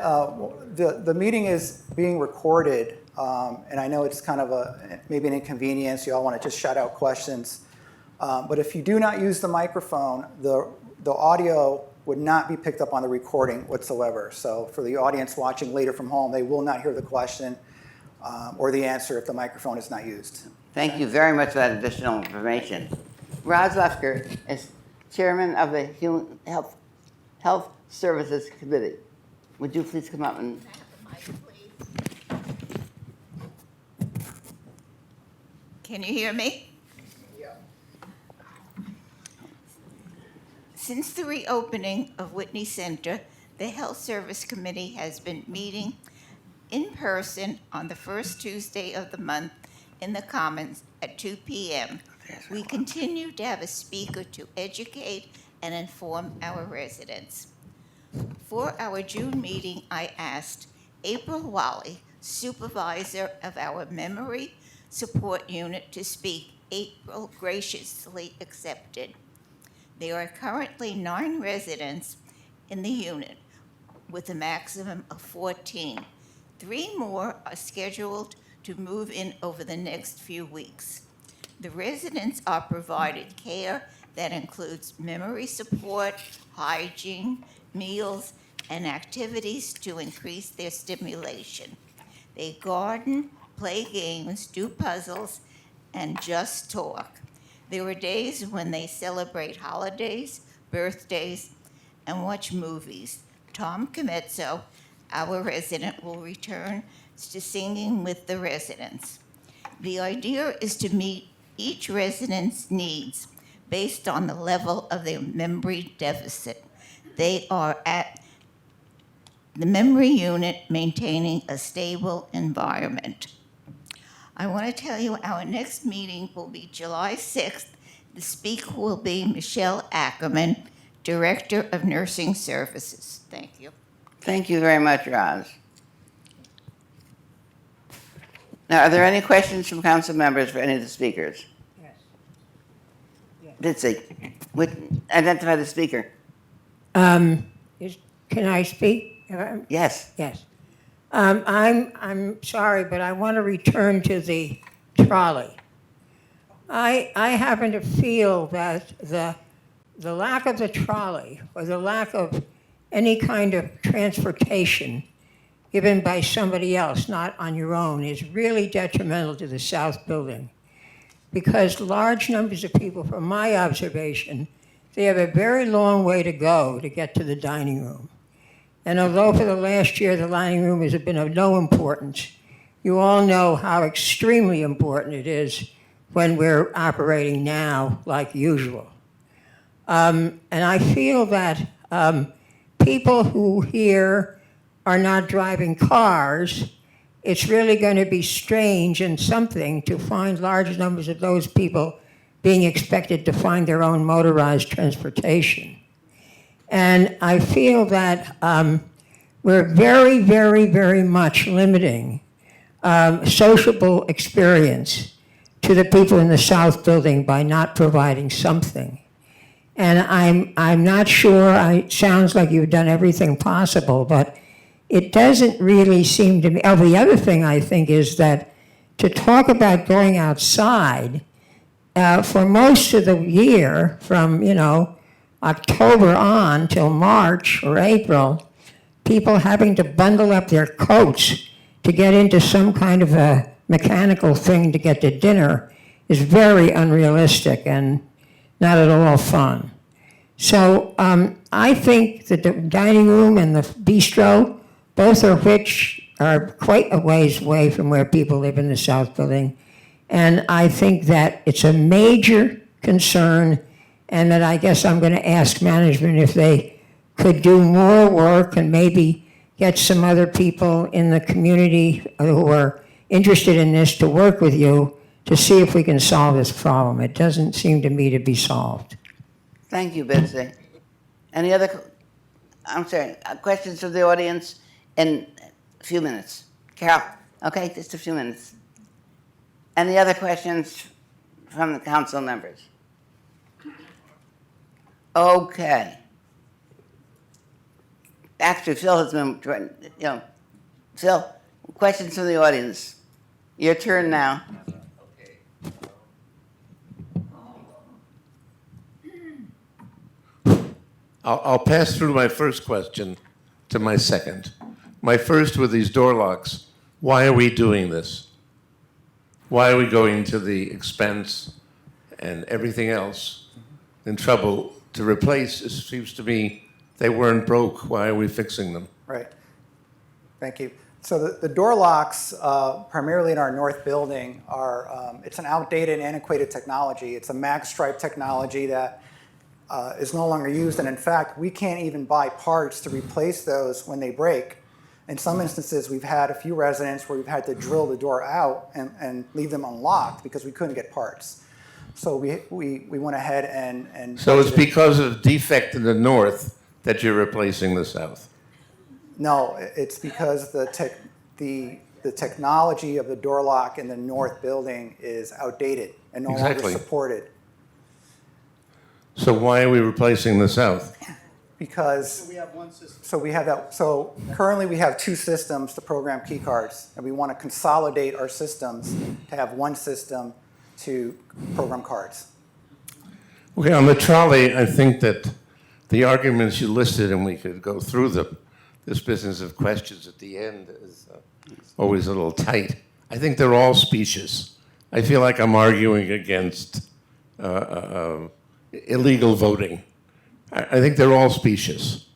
the meeting is being recorded, and I know it's kind of maybe an inconvenience. You all want to just shout out questions. But if you do not use the microphone, the audio would not be picked up on the recording whatsoever. So for the audience watching later from home, they will not hear the question or the answer if the microphone is not used. Thank you very much for that additional information. Roz Lefker is Chairman of the Health Services Committee. Would you please come up and... Can you hear me? Since the reopening of Whitney Center, the Health Service Committee has been meeting in person on the first Tuesday of the month in the Commons at 2 p.m. We continue to have a speaker to educate and inform our residents. For our June meeting, I asked April Wally, supervisor of our Memory Support Unit, to speak. April graciously accepted. There are currently 9 residents in the unit with a maximum of 14. 3 more are scheduled to move in over the next few weeks. The residents are provided care that includes memory support, hygiene, meals, and activities to increase their stimulation. They garden, play games, do puzzles, and just talk. There are days when they celebrate holidays, birthdays, and watch movies. Tom Comezzo, our resident, will return to singing with the residents. The idea is to meet each resident's needs based on the level of their memory deficit. They are at the memory unit maintaining a stable environment. I want to tell you our next meeting will be July 6th. The speaker will be Michelle Ackerman, Director of Nursing Services. Thank you. Thank you very much, Roz. Now, are there any questions from council members for any of the speakers? Yes. Bitsy, identify the speaker. Can I speak? Yes. Yes. I'm sorry, but I want to return to the trolley. I happen to feel that the lack of the trolley or the lack of any kind of transportation given by somebody else, not on your own, is really detrimental to the South Building. Because large numbers of people, from my observation, they have a very long way to go to get to the dining room. And although for the last year the dining room has been of no importance, you all know how extremely important it is when we're operating now like usual. And I feel that people who here are not driving cars, it's really going to be strange and something to find large numbers of those people being expected to find their own motorized transportation. And I feel that we're very, very, very much limiting sociable experience to the people in the South Building by not providing something. And I'm not sure, it sounds like you've done everything possible, but it doesn't really seem to me. Oh, the other thing I think is that to talk about going outside, for most of the year, from, October on till March or April, people having to bundle up their coats to get into some kind of a mechanical thing to get to dinner is very unrealistic and not at all fun. So I think that the dining room and the bistro, both of which are quite a ways away from where people live in the South Building, and I think that it's a major concern, and that I guess I'm going to ask management if they could do more work and maybe get some other people in the community who are interested in this to work with you to see if we can solve this problem. It doesn't seem to me to be solved. Thank you, Betsy. Any other, questions from the audience in a few minutes? Carol, okay, just a few minutes. Any other questions from the council members? Okay. Actually, Phil has been, Phil, questions from the audience. Your turn now. I'll pass through my first question to my second. My first with these door locks. Why are we doing this? Why are we going to the expense and everything else in trouble to replace, it seems to me they weren't broke. Why are we fixing them? Right. Thank you. So the door locks, primarily in our north building, are it's an outdated, antiquated technology. It's a mag stripe technology that is no longer used, and in fact, we can't even buy parts to replace those when they break. In some instances, we've had a few residents where we've had to drill the door out and leave them unlocked because we couldn't get parts. So we went ahead and So it's because of defect in the north that you're replacing the south? No, it's because the technology of the door lock in the north building is outdated and no Exactly. longer supported. So why are we replacing the south? Because we have one system. So currently we have two systems to program key cards, and we want to consolidate our systems to have one system to program cards. Okay, on the trolley, I think that the arguments you listed, and we could go through them, this business of questions at the end is always a little tight. I think they're all specious. I feel like I'm arguing against illegal voting. I think they're all specious.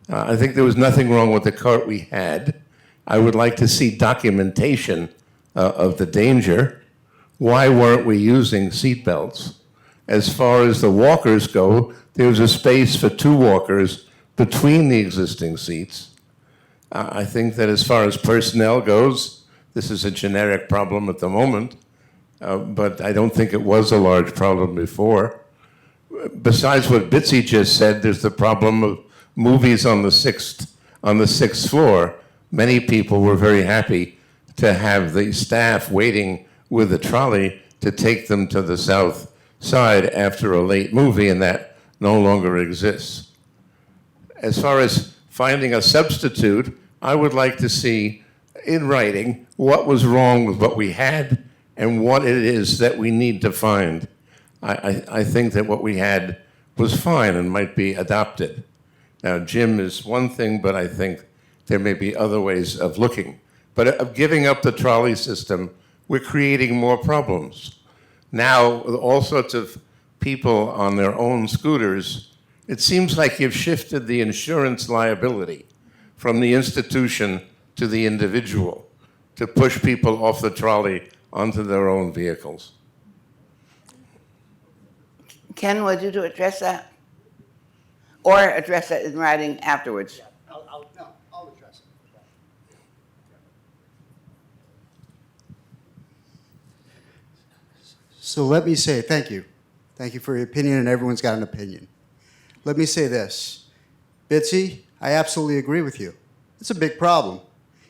I think there was nothing wrong with the cart we had. I would like to see documentation of the danger. Why weren't we using seatbelts? As far as the walkers go, there was a space for two walkers between the existing seats. I think that as far as personnel goes, this is a generic problem at the moment, but I don't think it was a large problem before. Besides what Bitsy just said, there's the problem of movies on the sixth floor. Many people were very happy to have the staff waiting with the trolley to take them to the south side after a late movie, and that no longer exists. As far as finding a substitute, I would like to see in writing what was wrong with what we had and what it is that we need to find. I think that what we had was fine and might be adopted. Now, Jim is one thing, but I think there may be other ways of looking. But of giving up the trolley system, we're creating more problems. Now, with all sorts of people on their own scooters, it seems like you've shifted the insurance liability from the institution to the individual to push people off the trolley onto their own vehicles. Ken, would you address that? Or address that in writing afterwards? I'll address it. So let me say thank you. Thank you for your opinion, and everyone's got an opinion. Let me say this. Bitsy, I absolutely agree with you. It's a big problem.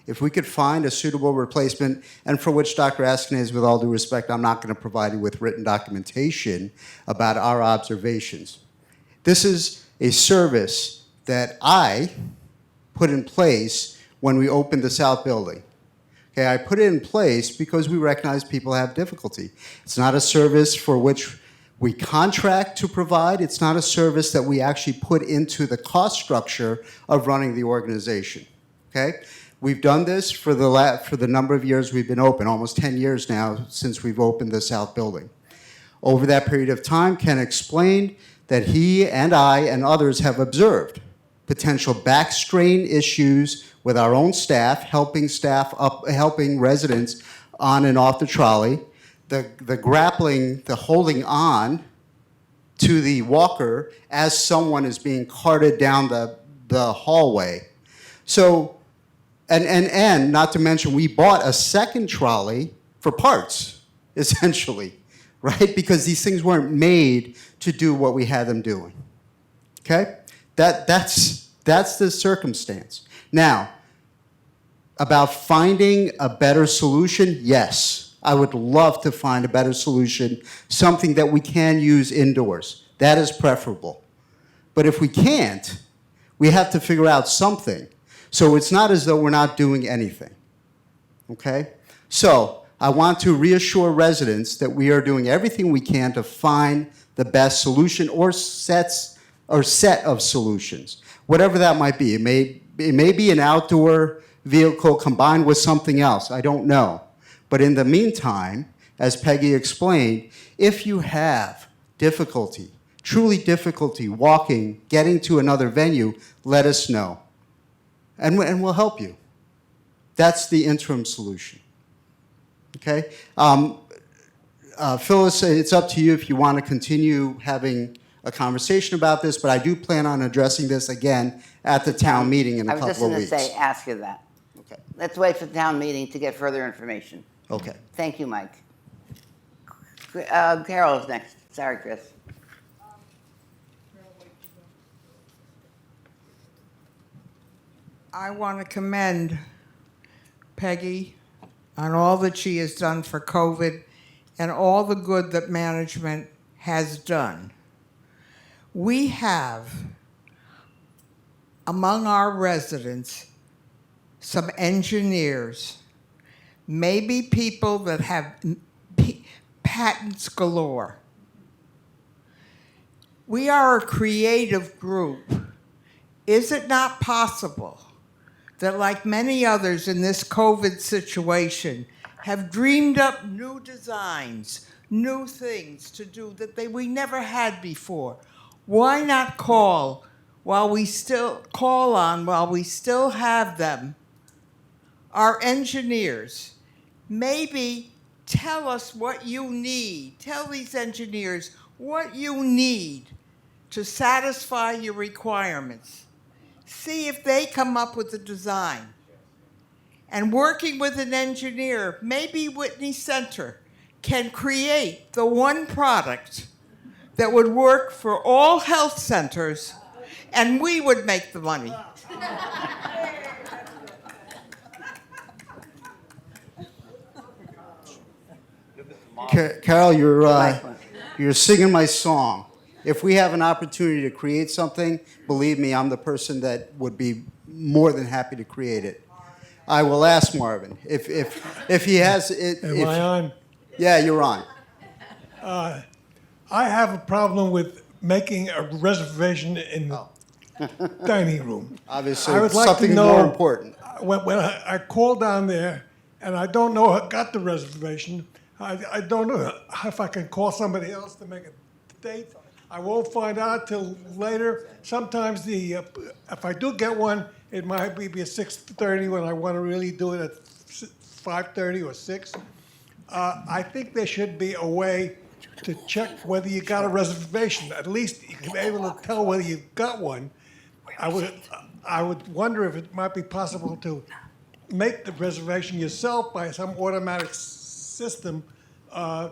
If we could find a suitable replacement, and for which Dr. Askinase, with all due respect, I'm not going to provide you with written documentation about our observations. This is a service that I put in place when we opened the South Building. Okay, I put it in place because we recognize people have difficulty. It's not a service for which we contract to provide. It's not a service that we actually put into the cost structure of running the organization. Okay? We've done this for the number of years we've been open, almost 10 years now since we've opened the South Building. Over that period of time, Ken explained that he and I and others have observed potential back strain issues with our own staff, helping residents on and off the trolley, the grappling, the holding on to the walker as someone is being carted down the hallway. So, and not to mention, we bought a second trolley for parts, essentially, right? Because these things weren't made to do what we had them doing. Okay? That's the circumstance. Now, about finding a better solution, yes. I would love to find a better solution, something that we can use indoors. That is preferable. But if we can't, we have to figure out something. So it's not as though we're not doing anything. Okay? So I want to reassure residents that we are doing everything we can to find the best solution or set of solutions, whatever that might be. It may be an outdoor vehicle combined with something else. I don't know. But in the meantime, as Peggy explained, if you have difficulty truly difficulty walking, getting to another venue, let us know. And we'll help you. That's the interim solution. Okay? Phyllis, it's up to you if you want to continue having a conversation about this, but I do plan on addressing this again at the town meeting in a couple of weeks. I was just going to ask you that. Okay. Let's wait for the town meeting to get further information. Okay. Thank you, Mike. Carol's next. Sorry, Chris. I want to commend Peggy on all that she has done for COVID and all the good that management has done. We have, among our residents, some engineers, maybe people that have patents galore. We are a creative group. Is it not possible that, like many others in this COVID situation, have dreamed up new designs, new things to do that we never had before? Why not call while we still have them, our engineers? Maybe tell us what you need. Tell these engineers what you need to satisfy your requirements. See if they come up with a design. And working with an engineer, maybe Whitney Center can create the one product that would work for all health centers, and we would make the money. Carol, you're singing my song. If we have an opportunity to create something, believe me, I'm the person that would be more than happy to create it. I will ask Marvin if he has it. Am I on? Yeah, you're on. I have a problem with making a reservation in the dining room. Obviously, I would like something to know, more important. When I called down there, and I don't know who got the reservation, I don't know if I can call somebody else to make a date. I won't find out till later. Sometimes if I do get one, it might be at 6:30 when I want to really do it at 5:30 or 6. I think there should be a way to check whether you got a reservation. At least you can be able to tell whether you've got one. I would wonder if it might be possible to make the reservation yourself by some automatic system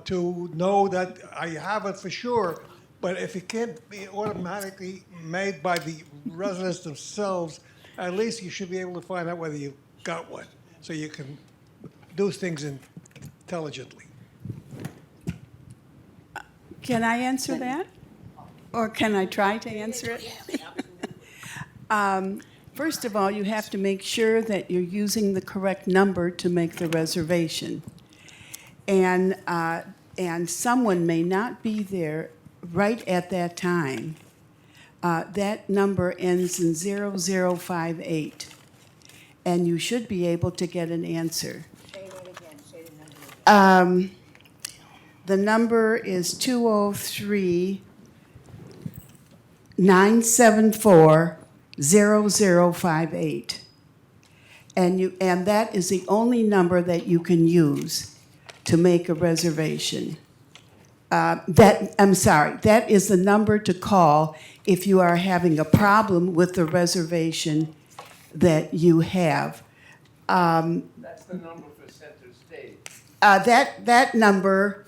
to know that I have it for sure. But if it can't be automatically made by the residents themselves, at least you should be able to find out whether you've got one, so you can do things intelligently. Can I answer that? Or can I try to answer it? First of all, you have to make sure that you're using the correct number to make the reservation. And someone may not be there right at that time. That number ends in 0058, and you should be able to get an answer. Say that again. Say the number. The number is 203-974-0058. And that is the only number that you can use to make a reservation. That is the number to call if you are having a problem with the reservation that you have. That's the number for Center Stage. That number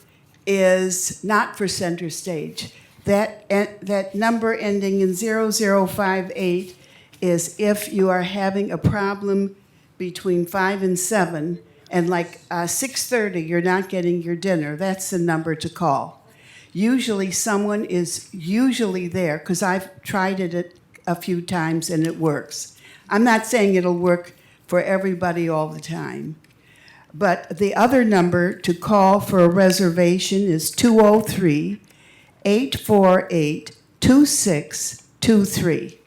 is not for Center Stage. That number ending in 0058 is if you are having a problem between 5 and 7, and like 6:30 you're not getting your dinner. That's the number to call. Usually someone is there, because I've tried it a few times and it works. I'm not saying it'll work for everybody all the time. But the other number to call for a reservation is 203-848-2623.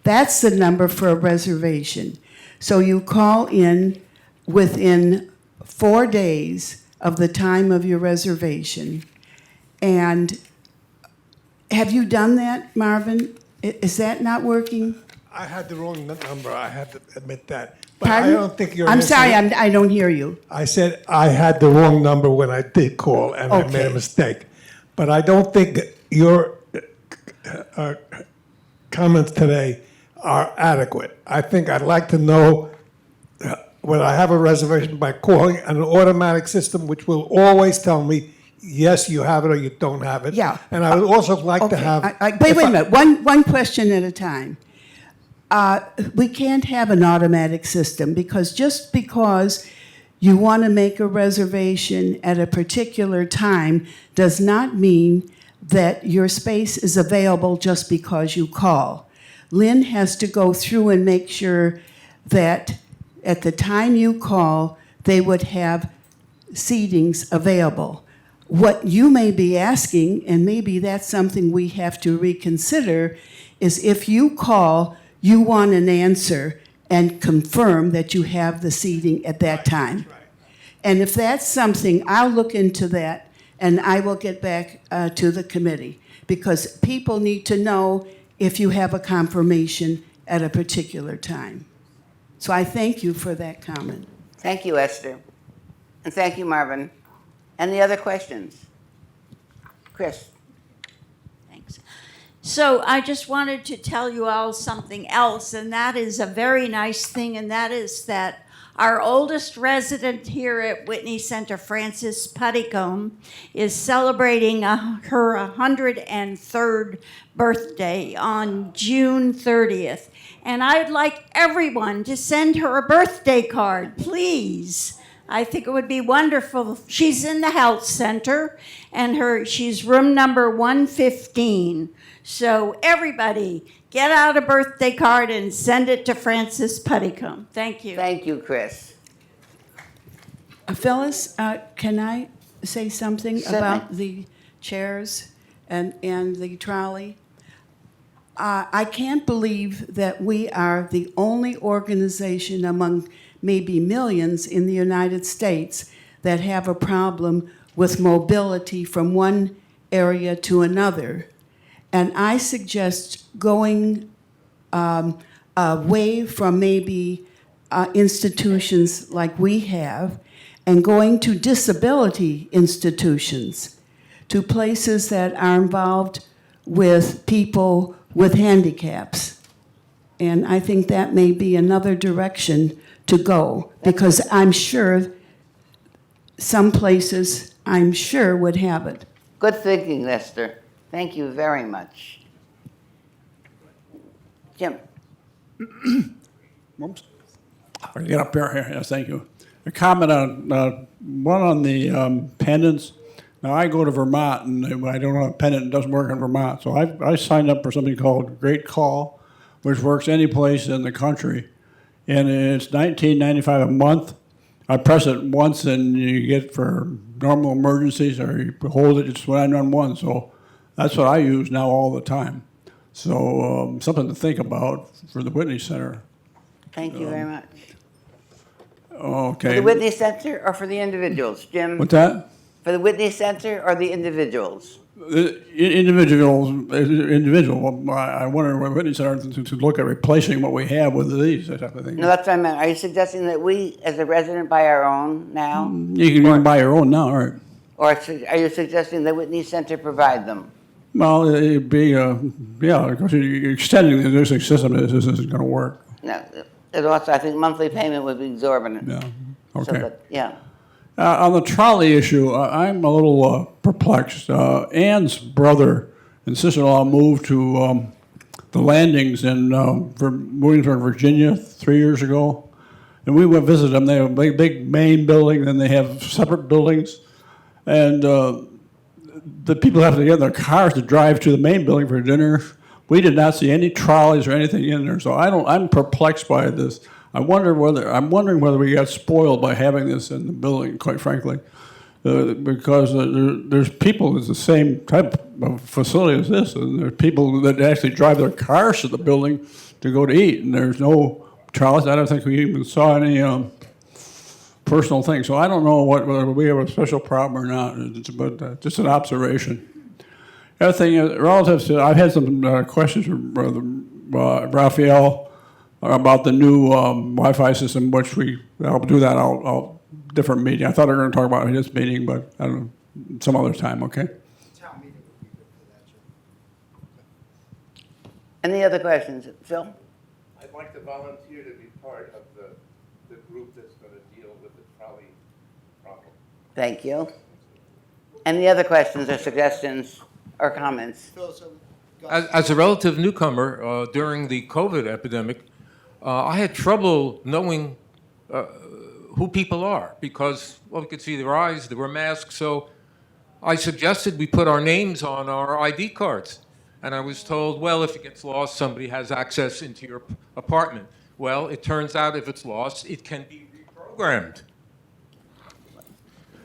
That's the number for a reservation. So you call in within 4 days of the time of your reservation, and Have you done that, Marvin? Is that not working? I had the wrong number, I have to admit that. But Pardon? I don't think you're. I'm sorry, answering- I don't hear you. I said I had the wrong number when I did call, and I made a Okay. mistake. But I don't think your comments today are adequate. I think I'd like to know when I have a reservation by calling an automatic system, which will always tell me, yes, you have it or you don't have it. Yeah. And I would also like to have. Wait a minute, one question at a time. We can't have an automatic system because just because you want to make a reservation at a particular time does not mean that your space is available just because you call. Lynn has to go through and make sure that at the time you call, they would have seatings available. What you may be asking, and maybe that's something we have to reconsider, is if you call, you want an answer and confirm that you have the seating at that time. And if that's something, I'll look into that and I will get back to the committee because people need to know if you have a confirmation at a particular time. So I thank you for that comment. Thank you, Esther. And thank you, Marvin. Any other questions? Chris? Thanks. So I just wanted to tell you all something else, and that is a very nice thing, and that is that our oldest resident here at Whitney Center, Frances Puttycombe, is celebrating her 103rd birthday on June 30th. And I'd like everyone to send her a birthday card, please. I think it would be wonderful. She's in the health center, and she's room number 115. So everybody, get out a birthday card and send it to Frances Puttycombe. Thank you. Thank you, Chris. Phyllis, can I say something Certainly. about the chairs and the trolley? I can't believe that we are the only organization among maybe millions in the United States that have a problem with mobility from one area to another. And I suggest going away from maybe institutions like we have and going to disability institutions, to places that are involved with people with handicaps. And I think that may be another direction to go, because I'm sure some places, would have it. Good thinking, Lester. Thank you very much. Jim? Oops. I'll get up here. Yes, thank you. A comment on one on the pendants. Now, I go to Vermont, and I don't have a pendant. It doesn't work in Vermont. So I signed up for something called Great Call, which works any place in the country. And it's $19.95 a month. I press it once, and you get for normal emergencies, or you hold it. It's 911. So that's what I use now all the time. So something to think about for the Whitney Center. Thank you very much. Okay. For the Whitney Center or for the individuals? Jim? What's that? For the Whitney Center or the individuals? Individual. I wonder what Whitney Center to look at replacing what we have with these, that type of thing. No, that's what I meant. Are you suggesting that we, as a resident, buy our own now? You can buy your own now, all right? Or are you suggesting the Whitney Center provide them? Well, it'd be, because you're extending the existing system, this isn't going to work. No, it also, I think monthly payment would be exorbitant. Yeah, So okay. that, yeah. On the trolley issue, I'm a little perplexed. Ann's brother and sister-in-law moved to the landings in Williamsburg, Virginia 3 years ago. And we went visit them. They have a big main building, then they have separate buildings. And the people have to get in their cars to drive to the main building for dinner. We did not see any trolleys or anything in there, so I'm perplexed by this. I'm wondering whether we got spoiled by having this in the building, quite frankly, because there's people with the same type of facility as this, and there's people that actually drive their cars to the building to go to eat, and there's no trolleys. I don't think we even saw any personal things. So I don't know whether we have a special problem or not, but just an observation. Other thing is, relative to, I've had some questions from Brother Raphael about the new Wi-Fi system, which I'll do that. I'll different meeting. I thought we were going to talk about this meeting, but I don't know, some other time. Okay. Any other questions? Phil? I'd like to volunteer to be part of the group that's going to deal with the trolley problem. Thank you. Any other questions or suggestions or comments? As a relative newcomer during the COVID epidemic, I had trouble knowing who people are because, well, we could see their eyes, there were masks, so I suggested we put our names on our ID cards. And I was told, well, if it gets lost, somebody has access into your apartment. Well, it turns out if it's lost, it can be reprogrammed.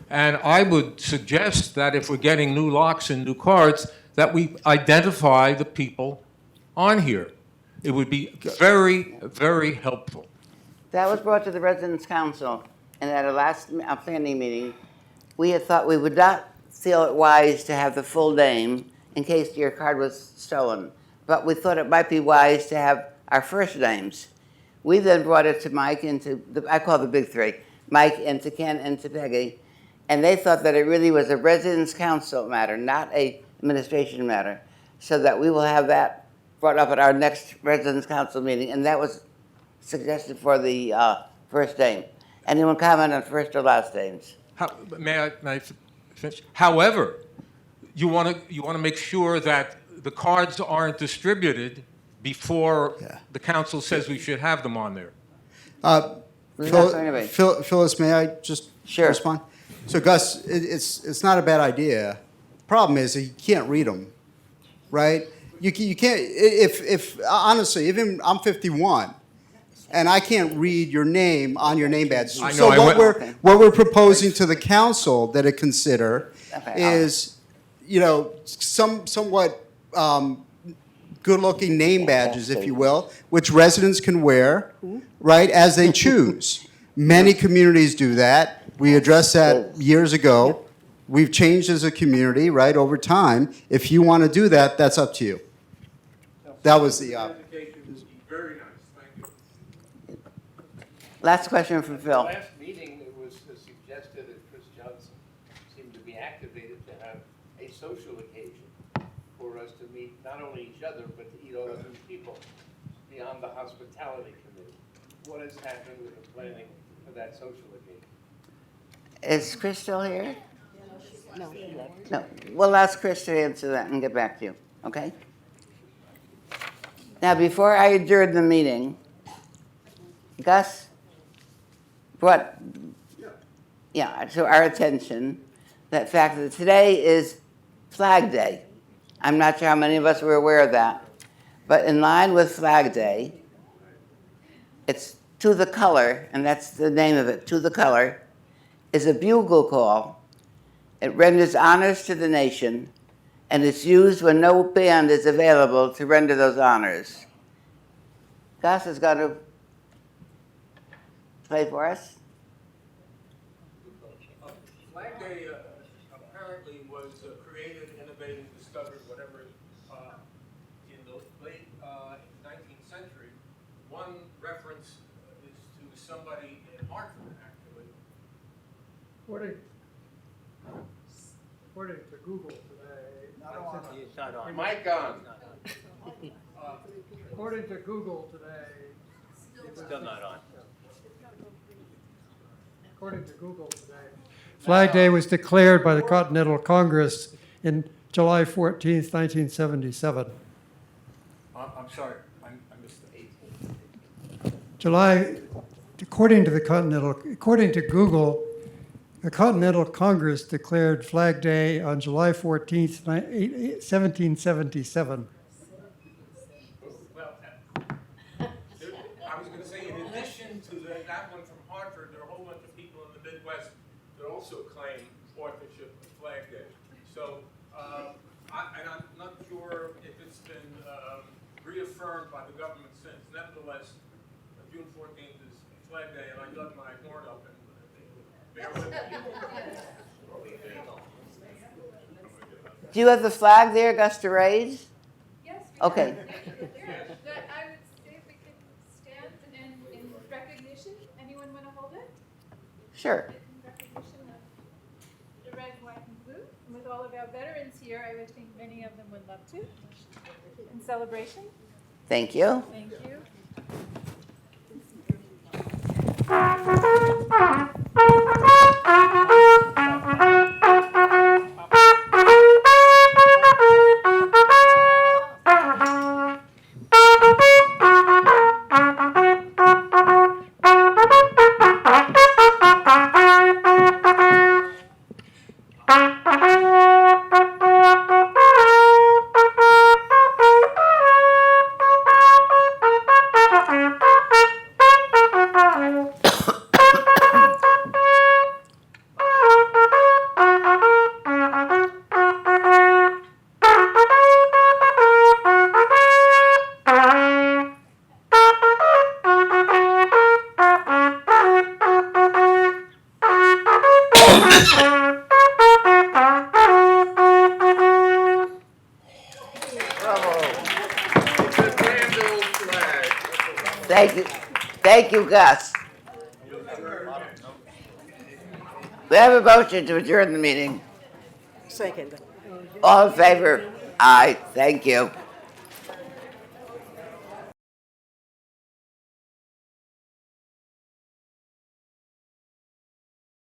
And I would suggest that if we're getting new locks and new cards, that we identify the people on here. It would be very, very helpful. That was brought to the Residents' Council, and at a last planning meeting, we had thought we would not feel it wise to have the full name in case your card was stolen, but we thought it might be wise to have our first names. We then brought it to Mike and to, I call the big three, Mike and to Ken and to Peggy, and they thought that it really was a Residents' Council matter, not a administration matter, so that we will have that brought up at our next Residents' Council meeting, and that was suggested for the first name. Anyone comment on first or last names? May I finish? However, you want to make sure that the cards aren't distributed before the council says we should have them on there. Phyllis, may I just respond? So Gus, it's not a bad idea. Problem is that you can't read them, right? You can't, if honestly, even I'm 51, and I can't read your name on your name badge. I know, So what we're proposing to the council that it consider is, you know, somewhat good-looking name badges, if you will, which residents can wear, right, as they choose. Many communities do that. We addressed that years ago. We've changed as a community, right, over time. If you want to do that, that's up to you. That was the. Very nice, thank you. Last question from Phil. Last meeting, it was suggested that Chris Johnson seemed to be activated to have a social occasion for us to meet not only each other, but to eat all of these people beyond the hospitality committee. What has happened with the planning for that social occasion? Is Chris still here? No. We'll ask Chris to answer that and get back to you, okay? Now, before I adjourn the meeting, Gus brought to our attention that fact that today is Flag Day. I'm not sure how many of us were aware of that, but in line with Flag Day, it's To the Color, and that's the name of it, To the Color, is a bugle call. It renders honors to the nation, and it's used when no band is available to render those honors. Gus is going to play for us. Flag Day apparently was created, innovated, discovered, whatever, in the late 19th century. One reference is to somebody in Hartford, actually. According to Google today. It's not on. Mic on. According to Google today. Still not on. According to Google today. Flag Day was declared by the Continental Congress in July 14th, 1977. I'm sorry, I missed the According to Google, the Continental Congress declared Flag Day on July 14th, 1777. Well, I was going to say, in addition to that one from Hartford, there are a whole bunch of people in the Midwest that also claim authorship of Flag Day. So, and I'm not sure if it's been reaffirmed by the government since. Nevertheless, June 14th is Flag Day, and I dug my horn up and bear with me. Do you have the flag there, Gus, to raise? Yes. Okay. I would say if we could stand and in recognition. Anyone want to hold it? Sure. In recognition of the red, white, and blue. And with all of our veterans here, I would think many of them would love to. In celebration. Thank you. Thank you. Thank you. Thank you, Gus. We have a motion to adjourn the meeting. Second. All in favor? Aye. Thank you.